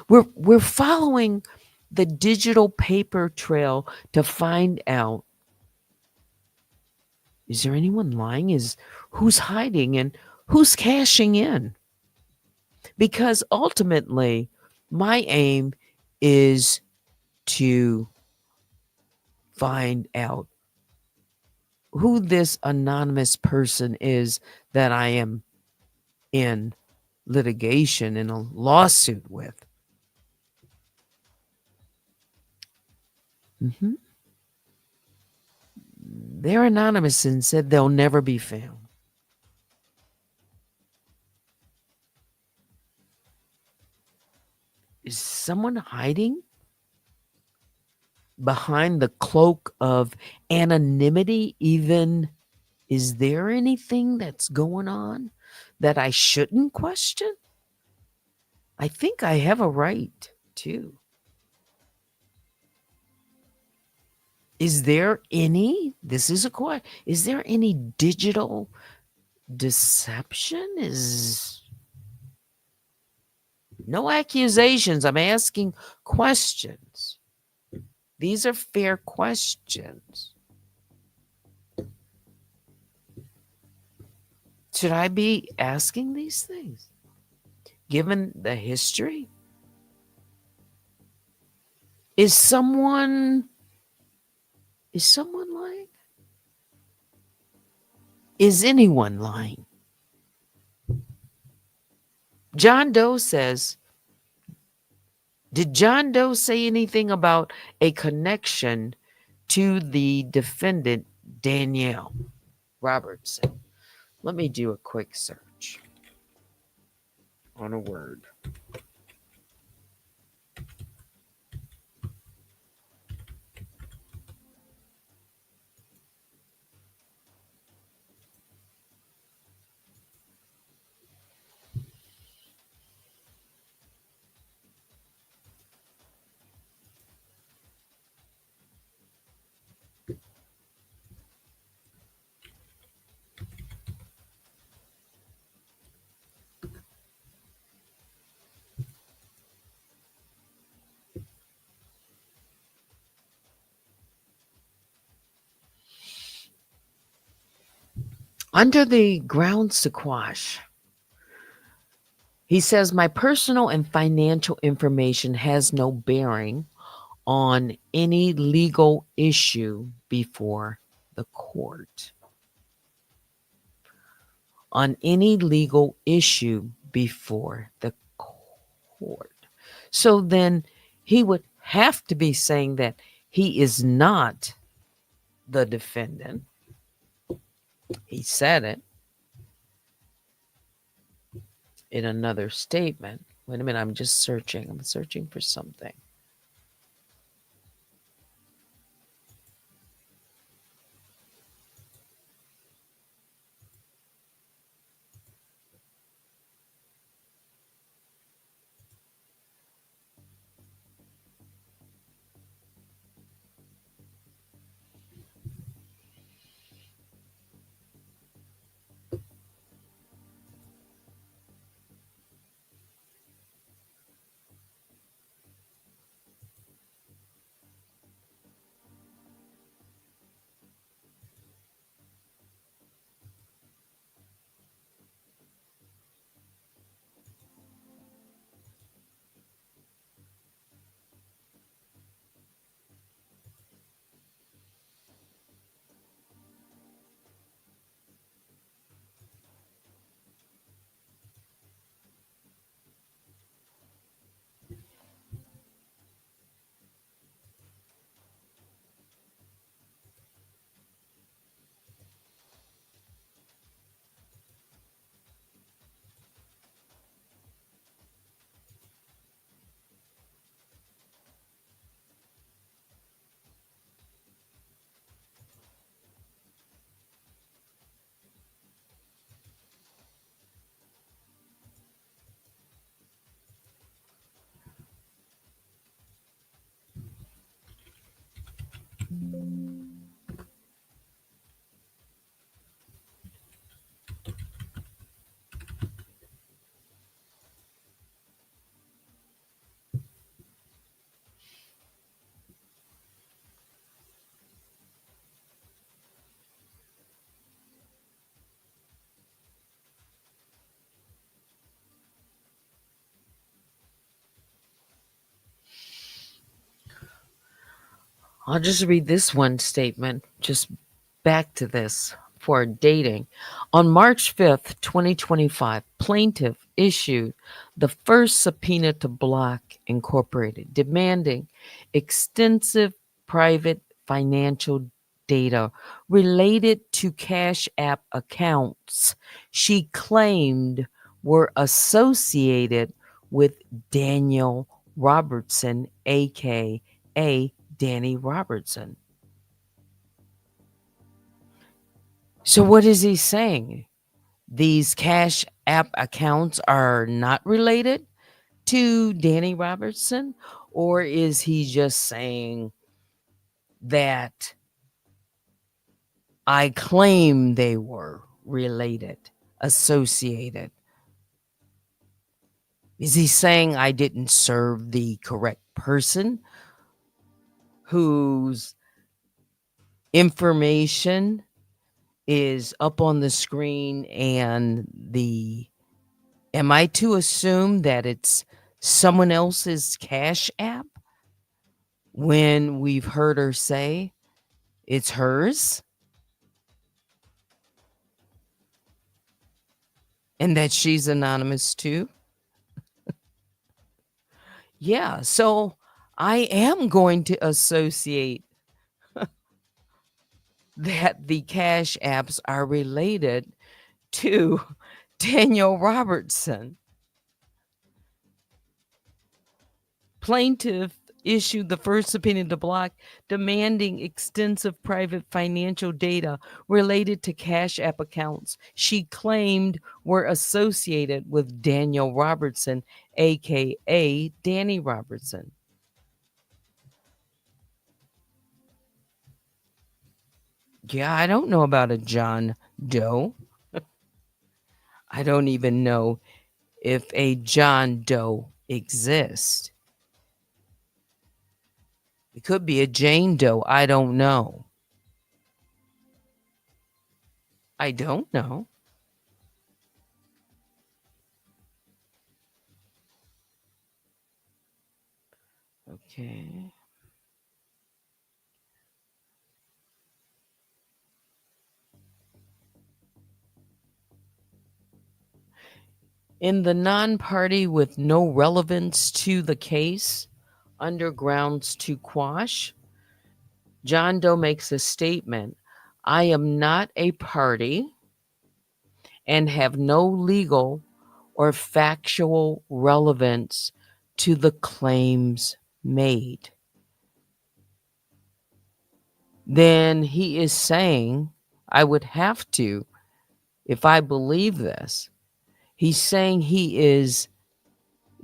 We're following the digital paper trail to find out, is there anyone lying? Is who's hiding and who's cashing in? Because ultimately, my aim is to find out who this anonymous person is that I am in litigation, in a lawsuit with. Mhm. They're anonymous and said they'll never be found. Is someone hiding behind the cloak of anonymity? Even, is there anything that's going on that I shouldn't question? I think I have a right to. Is there any, this is a question, is there any digital deception? Is no accusations. I'm asking questions. These are fair questions. Should I be asking these things given the history? Is someone lying? Is anyone lying? John Doe says, did John Doe say anything about a connection to the defendant, Danielle Robertson? Let me do a quick search on a word. Under the grounds to quash, he says, my personal and financial information has no bearing on any legal issue before the court. On any legal issue before the court. So then he would have to be saying that he is not the defendant. He said it in another statement. Wait a minute, I'm just searching. I'm searching for something. I'll just read this one statement, just back to this for dating. On March 5th, 2025, plaintiff issued the first subpoena to Block Incorporated, demanding extensive private financial data related to Cash App accounts she claimed were associated with Daniel Robertson, aka Danny Robertson. So, what is he saying? These Cash App accounts are not related to Danny Robertson? Or is he just saying that I claim they were related, associated? Is he saying I didn't serve the correct person whose information is up on the screen, and the am I to assume that it's someone else's Cash App when we've heard her say it's hers and that she's anonymous too? Yeah, so I am going to associate that the Cash Apps are related to Daniel Robertson. Plaintiff issued the first subpoena to Block, demanding extensive private financial data related to Cash App accounts she claimed were associated with Daniel Robertson, aka Danny Robertson. Yeah, I don't know about a John Doe. I don't even know if a John Doe exists. It could be a Jane Doe. I don't know. I don't know. Okay. In the non party with no relevance to the case, undergrounds to quash, John Doe makes a statement: I am not a party and have no legal or factual relevance to the claims made. Then he is saying, I would have to, if I believe this, he's saying he is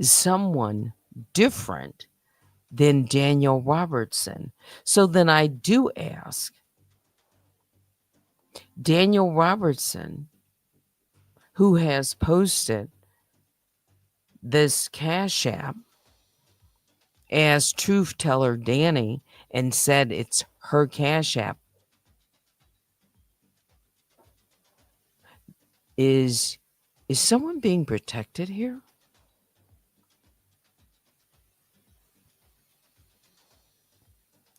someone different than Daniel Robertson. So then I do ask, Daniel Robertson, who has posted this Cash App as TruthTellerDani and said it's her Cash App, is someone being protected here?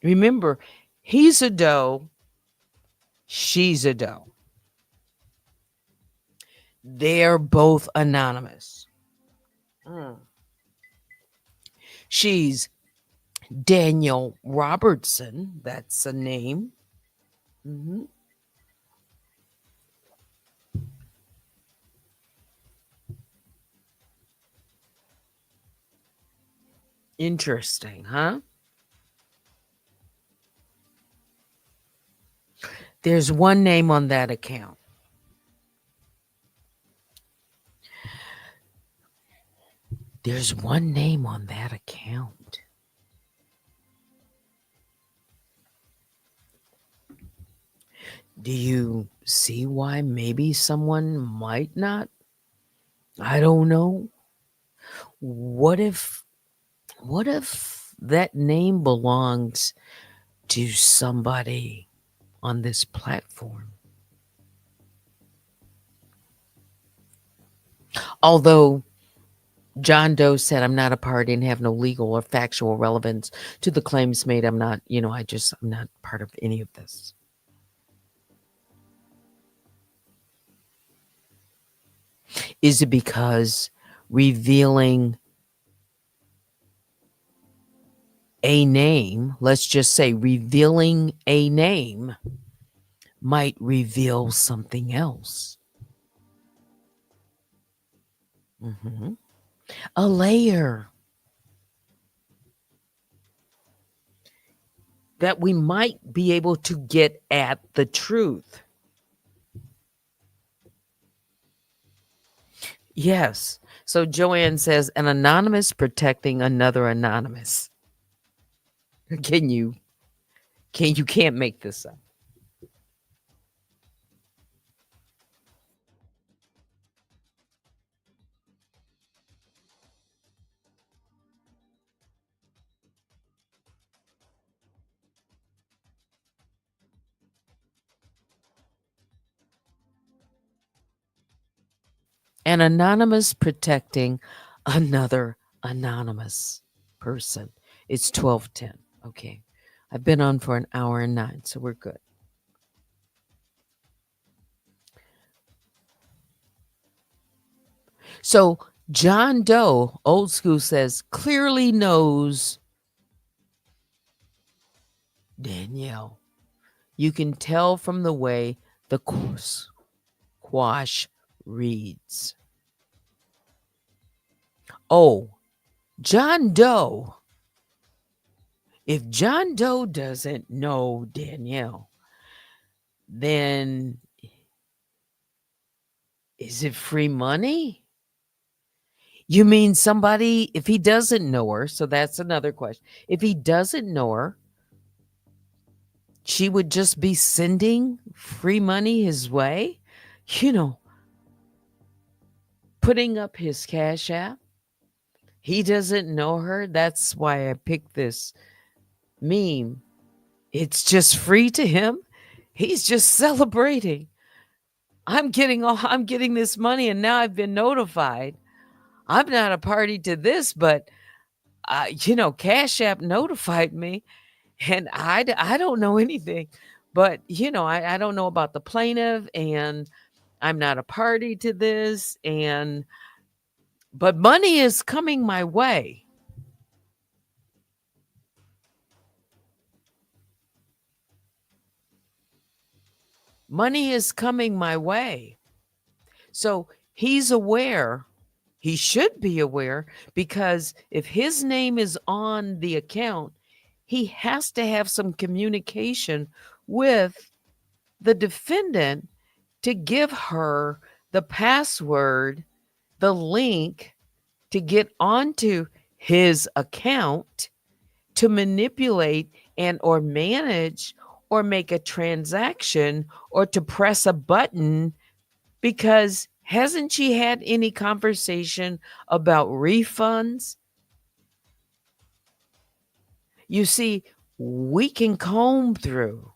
Remember, he's a doe, she's a doe. They're both anonymous. Mm. She's Daniel Robertson, that's a name. Mhm. Interesting, huh? There's one name on that account. There's one name on that account. Do you see why maybe someone might not? I don't know. What if that name belongs to somebody on this platform? Although John Doe said, I'm not a party and have no legal or factual relevance to the claims made. I'm not, I'm not part of any of this. Is it because revealing a name, let's just say revealing a name, might reveal something else? Mhm. A layer that we might be able to get at the truth. Yes. So Joanne says, an anonymous protecting another anonymous. Can you can't make this up. An anonymous protecting another anonymous person. It's 12:10. Okay. I've been on for an hour and 9, so we're good. So John Doe, old school, says clearly knows Danielle. You can tell from the way the quash reads. Oh, John Doe. If John Doe doesn't know Danielle, then is it free money? You mean somebody, if he doesn't know her, so that's another question. If he doesn't know her, she would just be sending free money his way? You know, putting up his Cash App. He doesn't know her. That's why I picked this meme. It's just free to him. He's just celebrating. I'm getting this money and now I've been notified. I'm not a party to this, but Cash App notified me, and I don't know anything. But I don't know about the plaintiff, and I'm not a party to this, and but money is coming my way. Money is coming my way. So he's aware. He should be aware, because if his name is on the account, he has to have some communication with the defendant to give her the password, the link to get onto his account to manipulate and or manage or make a transaction or to press a button, because hasn't she had any conversation about refunds? You see, we can comb through.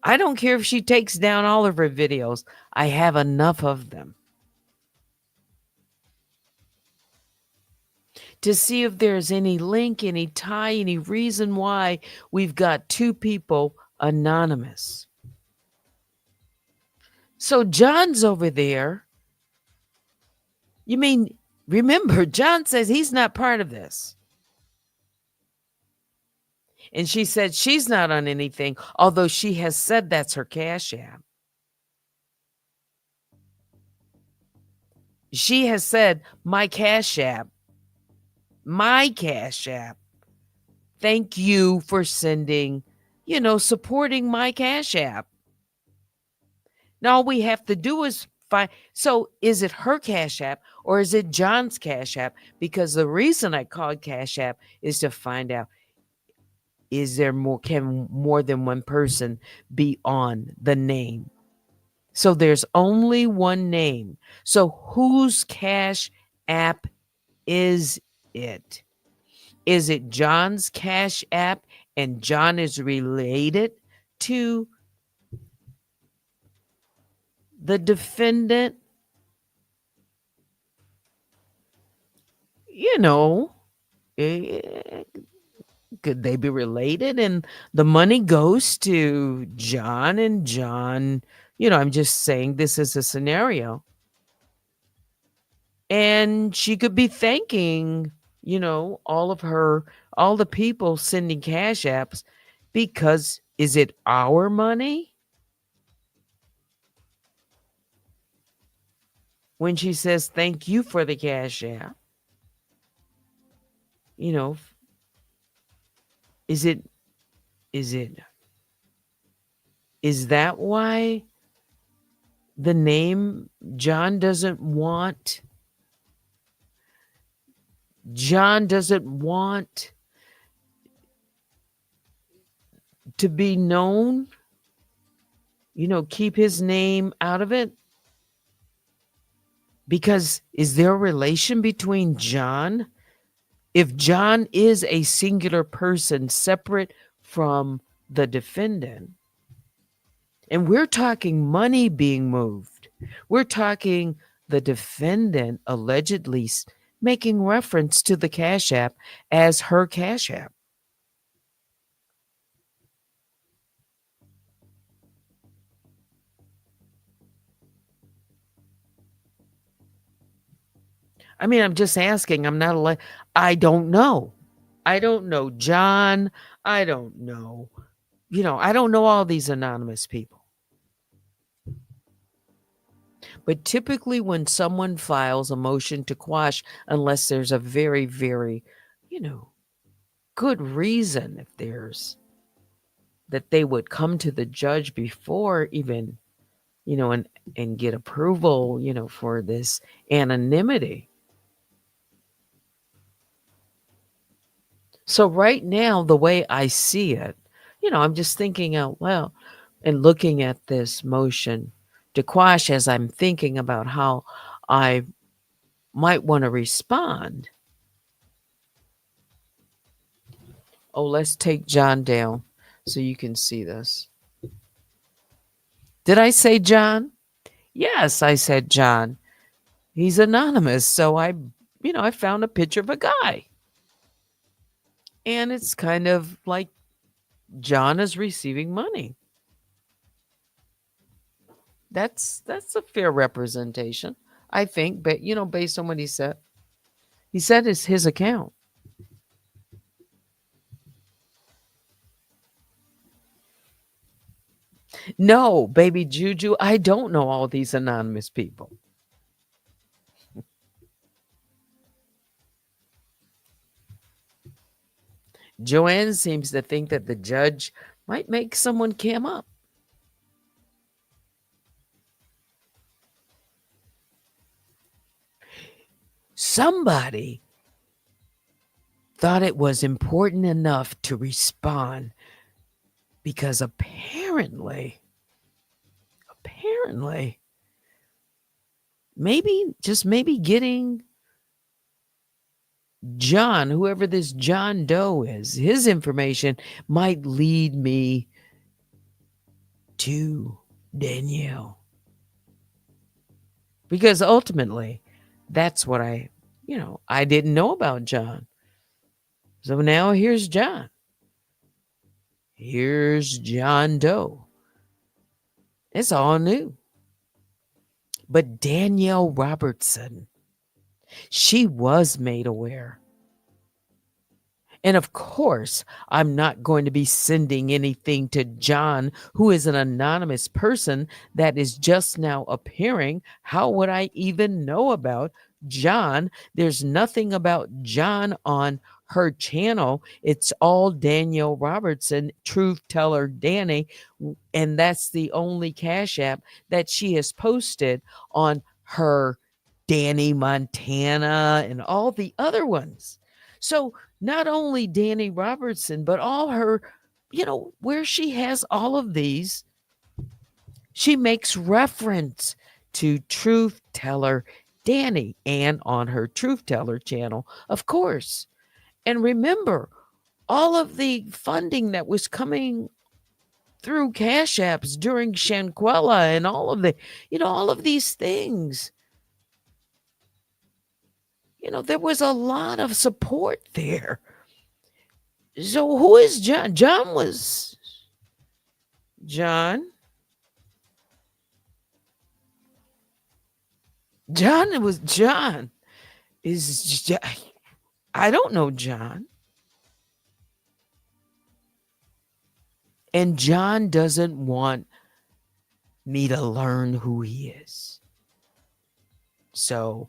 I don't care if she takes down all of her videos. I have enough of them to see if there's any link, any tie, any reason why we've got two people anonymous. So John's over there. You mean, remember, John says he's not part of this. And she said she's not on anything, although she has said that's her Cash App. She has said, my Cash App, my Cash App. Thank you for sending, supporting my Cash App. Now, all we have to do is find. So, is it her Cash App or is it John's Cash App? Because the reason I called Cash App is to find out, can more than one person be on the name? So, there's only one name. So, whose Cash App is it? Is it John's Cash App and John is related to the defendant? You know, eh, could they be related? And the money goes to John, and John, I'm just saying this is a scenario. And she could be thanking, all the people sending cash apps, because is it our money? When she says thank you for the cash app, you know, is it, is it, is that why the name John doesn't want to be known, keep his name out of it? Because is there a relation between John? If John is a singular person separate from the defendant, and we're talking money being moved, we're talking the defendant allegedly making reference to the Cash App as her Cash App. I mean, I'm just asking. I'm not I don't know. I don't know John. I don't know. I don't know all these anonymous people. But typically, when someone files a motion to quash, unless there's a very, very, you know, good reason, if there's that they would come to the judge before even, and get approval, for this anonymity. So right now, the way I see it, I'm just thinking out loud and looking at this motion to quash as I'm thinking about how I might want to respond. Oh, let's take John down so you can see this. Did I say John? Yes, I said John. He's anonymous, so I found a picture of a guy. And it's kind of like John is receiving money. That's a fair representation, I think, but based on what he said. He said it's his account. No, baby Juju, I don't know all these anonymous people. Joanne seems to think that the judge might make someone cam up. Somebody thought it was important enough to respond because apparently, maybe getting John, whoever this John Doe is, his information might lead me to Danielle. Because ultimately, that's what I didn't know about John. So now here's John. Here's John Doe. It's all new. But Danielle Robertson, she was made aware. And of course, I'm not going to be sending anything to John, who is an anonymous person that is just now appearing. How would I even know about John? There's nothing about John on her channel. It's all Danielle Robertson, TruthTellerDani, and that's the only Cash App that she has posted on her Danny Montana and all the other ones. So not only Danny Robertson, but all her, where she has all of these, she makes reference to Truth Teller Danny and on her Truth Teller channel, of course. And remember, all of the funding that was coming through Cash Apps during Shanquella and all of these things. There was a lot of support there. So who is John? John. John was John. I don't know John. And John doesn't want me to learn who he is. So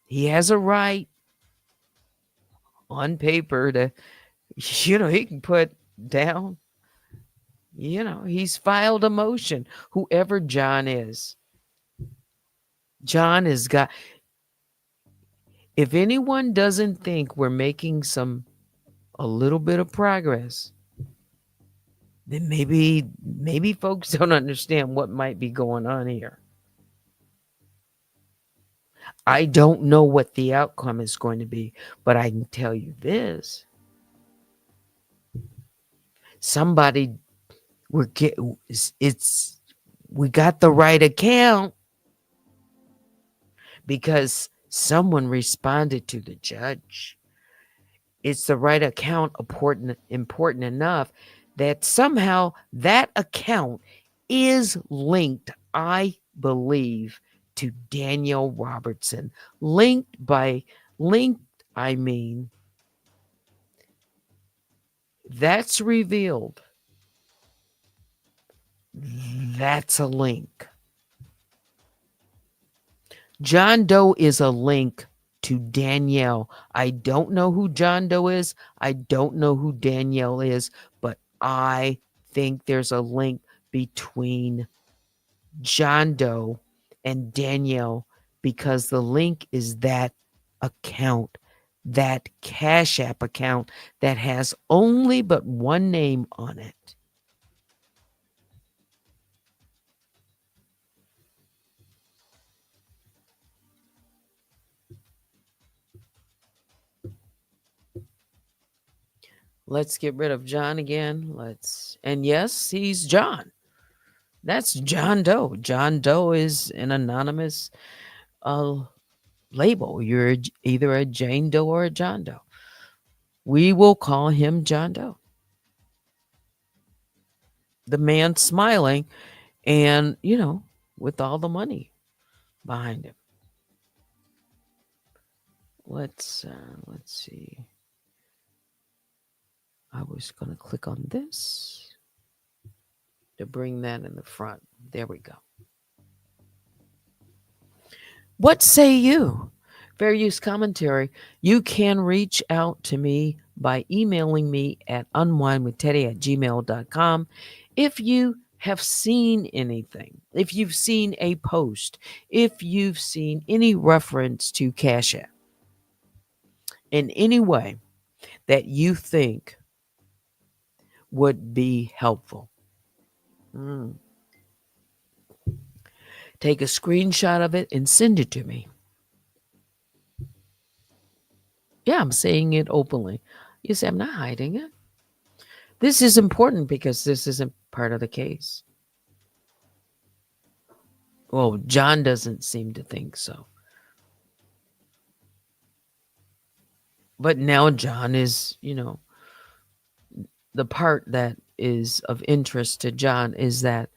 he has a right on paper to, he can put down, he's filed a motion, whoever John is. John has got, if anyone doesn't think we're making a little bit of progress, then maybe folks don't understand what might be going on here. I don't know what the outcome is going to be, but I can tell you this. Somebody we got the right account because someone responded to the judge. It's the right account important enough that somehow that account is linked, I believe, to Danielle Robertson. Linked, I mean, that's revealed. That's a link. John Doe is a link to Danielle. I don't know who John Doe is. I don't know who Danielle is, but I think there's a link between John Doe and Danielle because the link is that account, that Cash App account that has only but one name on it. Let's get rid of John again. And yes, he's John. That's John Doe. John Doe is an anonymous uh, label. You're either a Jane Doe or a John Doe. We will call him John Doe. The man smiling and, with all the money behind him. Let's see. I was going to click on this to bring that in the front. There we go. What say you? Fair use commentary. You can reach out to me by emailing me at unwinewithteddy@gmail.com if you have seen anything, if you've seen a post, if you've seen any reference to Cash App in any way that you think would be helpful. Mm. Take a screenshot of it and send it to me. Yeah, I'm saying it openly. You say, I'm not hiding it. This is important because this isn't part of the case. Well, John doesn't seem to think so. But now John is, the part that is of interest to John is that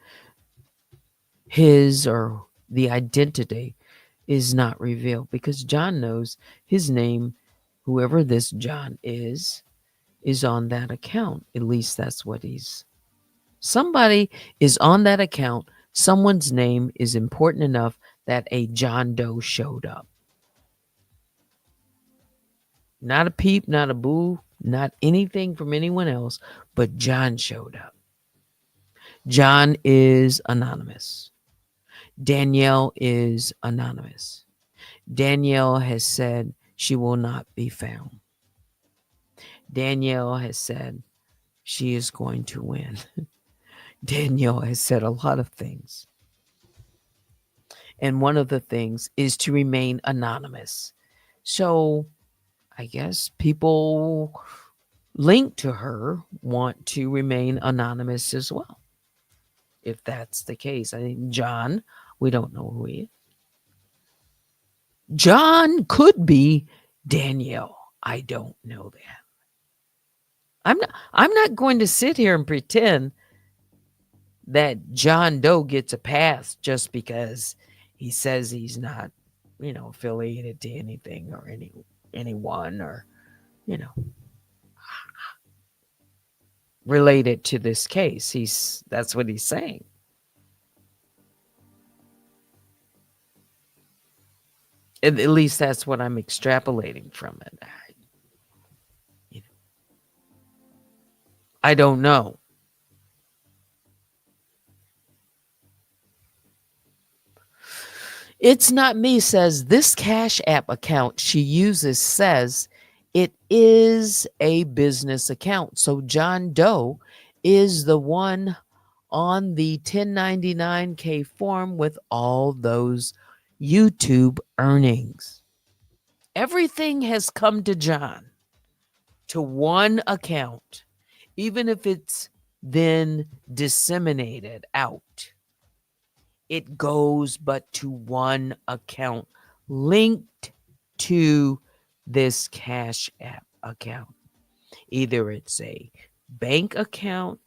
his or the identity is not revealed because John knows his name, whoever this John is on that account. At least that's what he's. Somebody is on that account. Someone's name is important enough that a John Doe showed up. Not a peep, not a boo, not anything from anyone else, but John showed up. John is anonymous. Danielle is anonymous. Danielle has said she will not be found. Danielle has said she is going to win. Danielle has said a lot of things. And one of the things is to remain anonymous. So I guess people linked to her want to remain anonymous as well. If that's the case, I think John, we don't know who he is. John could be Danielle. I don't know that. I'm not going to sit here and pretend that John Doe gets a pass just because he says he's not, affiliated to anything or anyone or, you know, related to this case. That's what he's saying. At least that's what I'm extrapolating from it. I don't know. It's not me says this Cash App account she uses says it is a business account. So John Doe is the one on the 1099K form with all those YouTube earnings. Everything has come to John to one account, even if it's then disseminated out. It goes but to one account linked to this Cash App account. Either it's a bank account,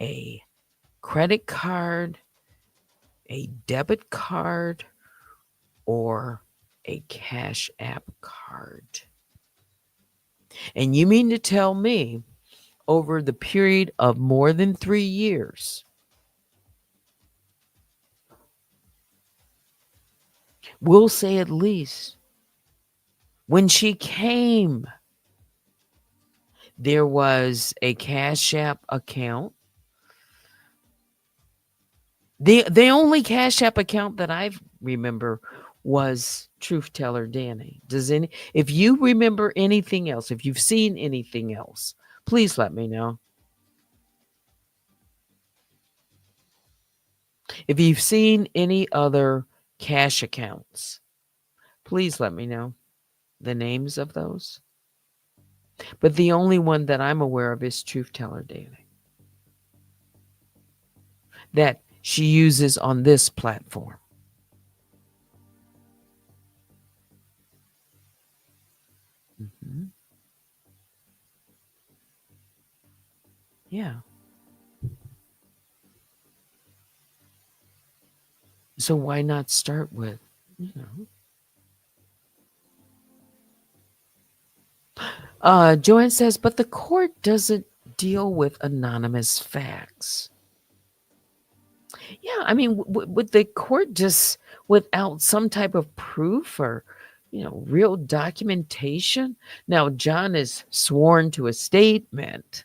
a credit card, a debit card, or a Cash App card. And you mean to tell me over the period of more than 3 years, we'll say at least, when she came, there was a Cash App account. The only Cash App account that I remember was TruthTellerDani. If you remember anything else, if you've seen anything else, please let me know. If you've seen any other cash accounts, please let me know the names of those. But the only one that I'm aware of is TruthTellerDani. That she uses on this platform. Mhm. Yeah. So why not start with, you know? Joanne says, but the court doesn't deal with anonymous facts. Yeah, I mean, would the court just, without some type of proof or, real documentation? Now, John is sworn to a statement,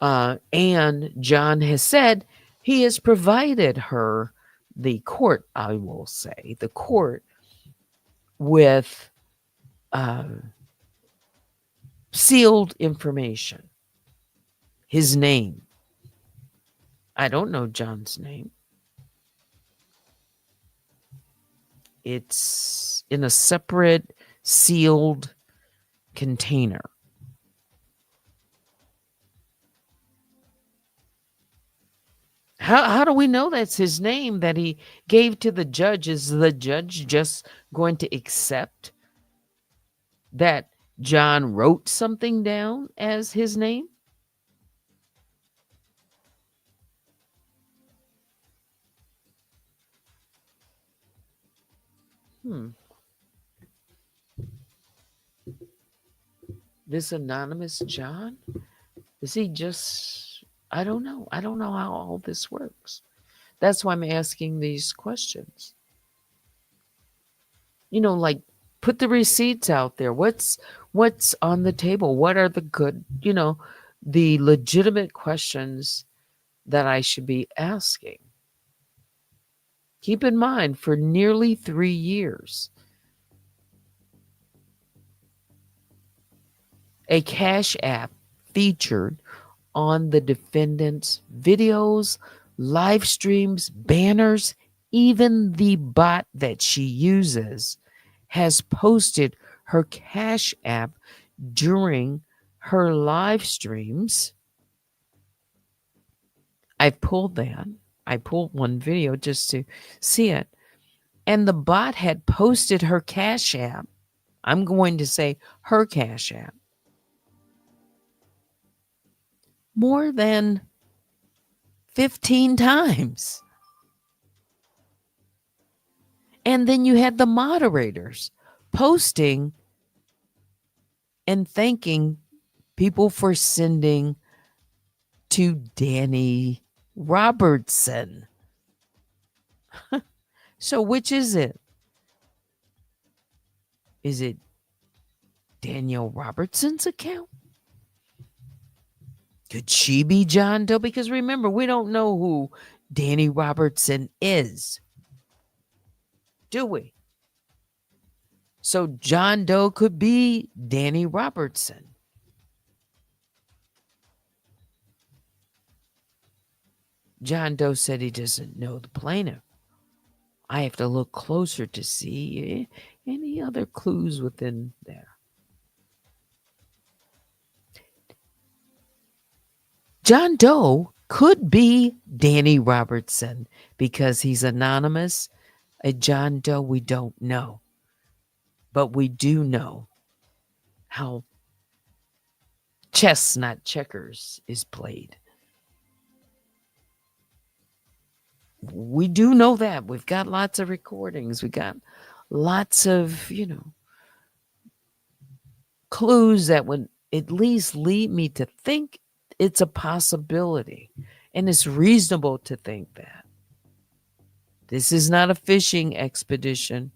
and John has said he has provided her, the court, I will say, the court, with uh, sealed information, his name. I don't know John's name. It's in a separate sealed container. How do we know that's his name that he gave to the judge? Is the judge just going to accept that John wrote something down as his name? Hmm. This anonymous John? Is he just, I don't know. I don't know how all this works. That's why I'm asking these questions. Like, put the receipts out there. What's on the table? What are the good, the legitimate questions that I should be asking? Keep in mind, for nearly 3 years, a cash app featured on the defendant's videos, live streams, banners, even the bot that she uses has posted her cash app during her live streams. I pulled that. I pulled one video just to see it. And the bot had posted her cash app. I'm going to say her cash app more than 15 times. And then you had the moderators posting and thanking people for sending to Danny Robertson. So which is it? Is it Danielle Robertson's account? Could she be John Doe? Because remember, we don't know who Danny Robertson is, do we? So John Doe could be Danny Robertson. John Doe said he doesn't know the plaintiff. I have to look closer to see any other clues within there. John Doe could be Danny Robertson because he's anonymous. A John Doe, we don't know. But we do know how chess, not checkers, is played. We do know that. We've got lots of recordings. We got lots of, clues that would at least lead me to think it's a possibility. And it's reasonable to think that. This is not a fishing expedition.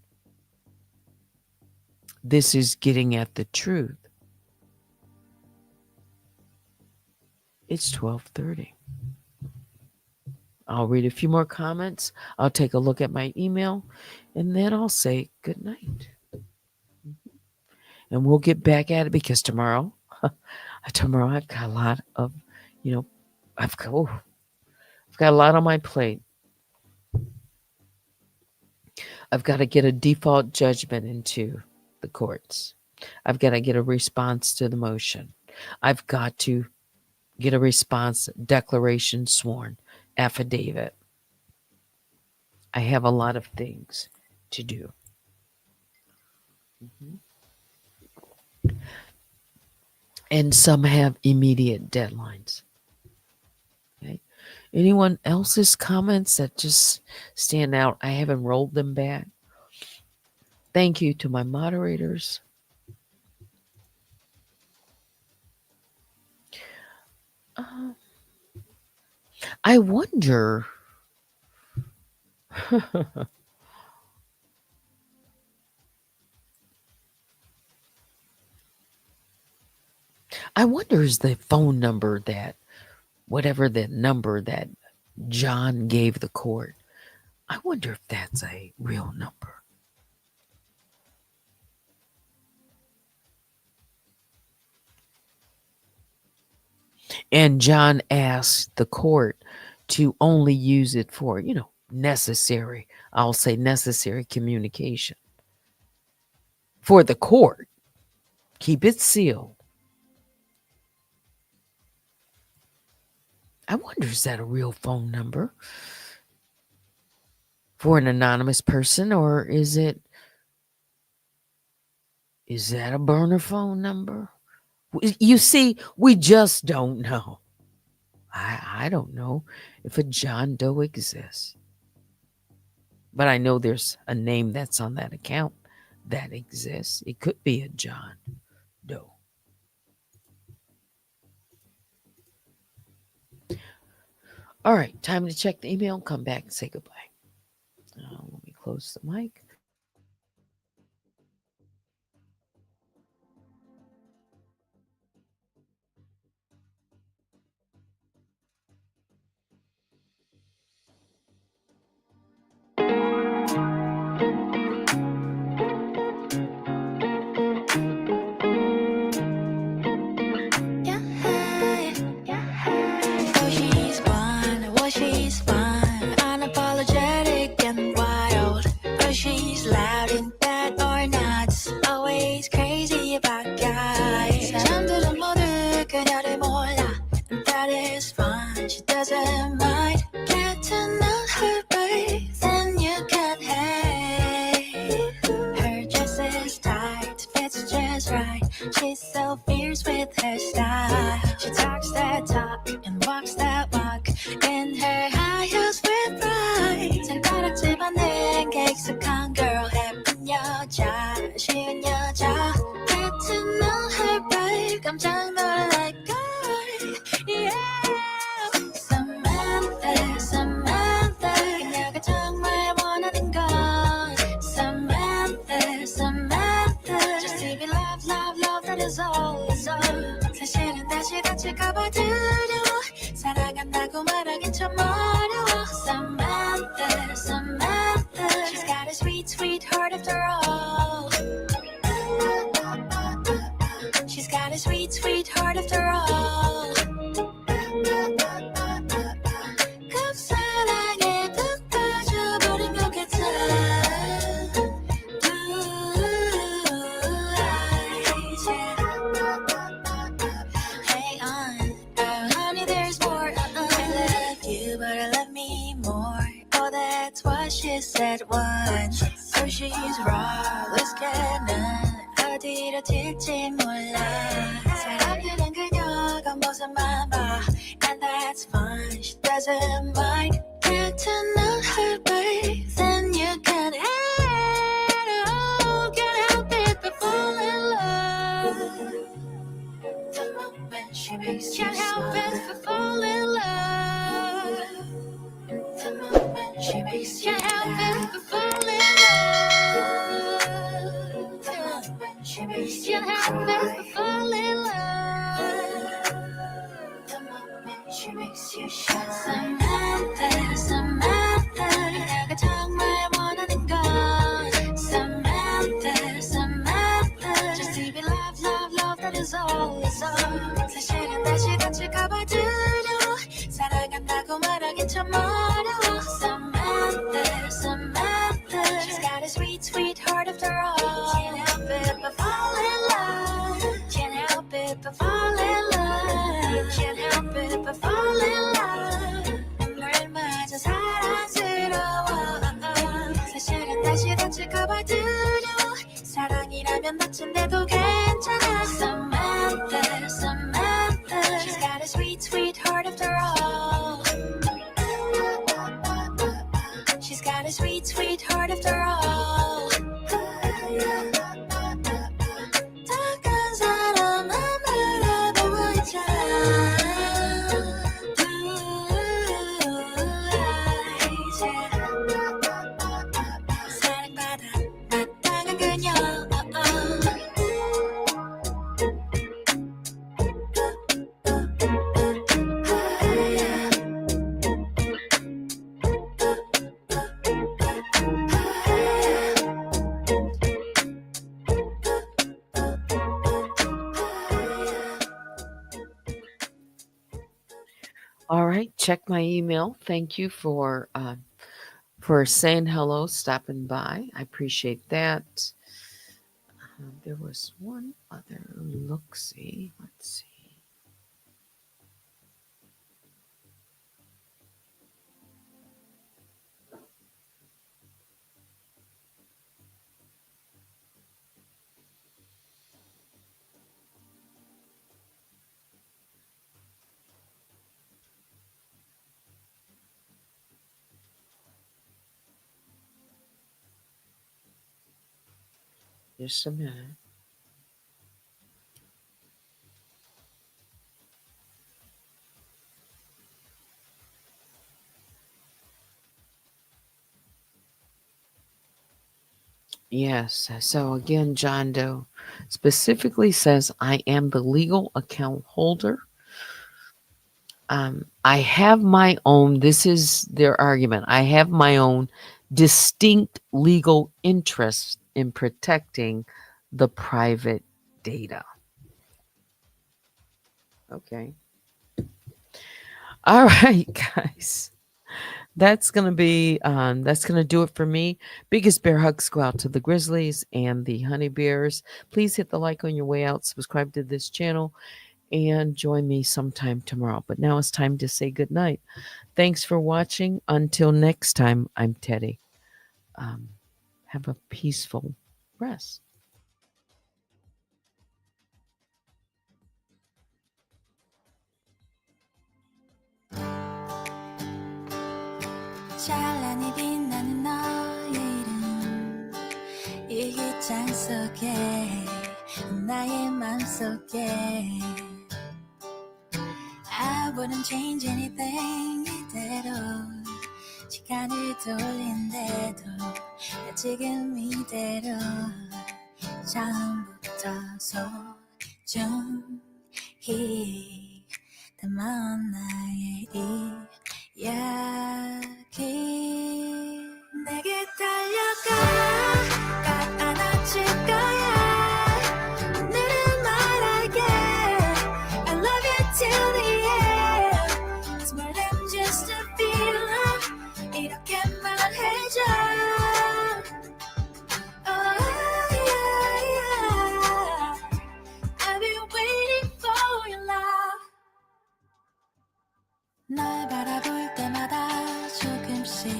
This is getting at the truth. It's 12:30. I'll read a few more comments. I'll take a look at my email, and then I'll say good night. And we'll get back at it because tomorrow I've got a lot of, I've got, I've got a lot on my plate. I've got to get a default judgment into the courts. I've got to get a response to the motion. I've got to get a response, declaration, sworn, affidavit. I have a lot of things to do. Mhm. And some have immediate deadlines. Okay. Anyone else's comments that just stand out? I haven't rolled them back. Thank you to my moderators. Uh, I wonder. I wonder is the phone number that, whatever the number that John gave the court, I wonder if that's a real number. And John asked the court to only use it for, necessary, I'll say necessary communication for the court. Keep it sealed. I wonder, is that a real phone number for an anonymous person, or is that a burner phone number? You see, we just don't know. I don't know if a John Doe exists. But I know there's a name that's on that account that exists. It could be a John Doe. All right, time to check the email, come back and say goodbye. Let me close the mic. Can't help 사랑이라면 다친데도 괜찮아. Samantha, Samantha, she's got a sweet, sweet heart after all. She's got a sweet, sweet heart after all. tak한 사람 아무나 보고 있잖아. 사랑받아 마땅한 그녀. All right, check my email. Thank you for saying hello, stopping by. I appreciate that. There was one other look-see. Let's see. Just a minute. Yes. So again, John Doe specifically says, I am the legal account holder. I have my own, this is their argument, I have my own distinct legal interest in protecting the private data. Okay. All right, guys. That's gonna do it for me. Biggest bear hugs go out to the Grizzlies and the Honey Bears. Please hit the like on your way out, subscribe to this channel, and join me sometime tomorrow. But now it's time to say goodnight. Thanks for watching. Until next time, I'm Teddy. Have a peaceful rest. 찬란히 빛나는 너의 이름 일기장 속에 나의 맘속에 I wouldn't change anything 이대로 시간을 돌린대도 나 지금 이대로 처음부터 소중히 담아온 나의 이야기 내게 달려가 꽉 안아줄 거야 오늘은 말할게 I love you till the end It's more than just a feeling 이렇게 말해줘 Oh yeah, yeah. I've been waiting for your love 날 바라볼 때마다 조금씩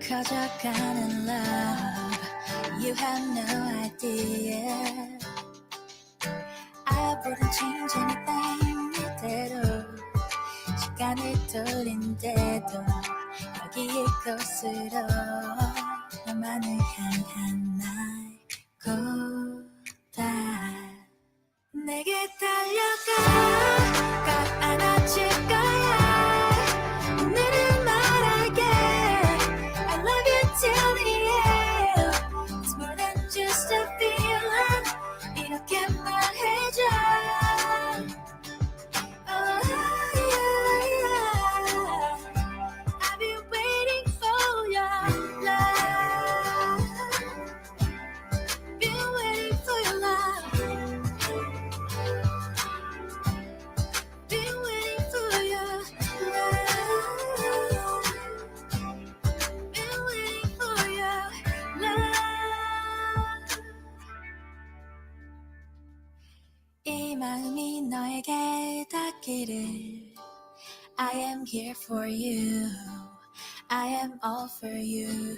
커져가는 love You have no idea I wouldn't change anything 이대로 시간을 돌린대도 여기 이곳으로 너만을 향한 나의 고다 내게 달려가 꽉 안아줄 거야 오늘은 말할게 I love you till the end It's more than just a feeling 이렇게 말해줘 Oh yeah, yeah. I've been waiting for your love Been waiting for your love Been waiting for your love. Been waiting for your love. 이 마음이 너에게 닿기를 I am here for you. I am all for you.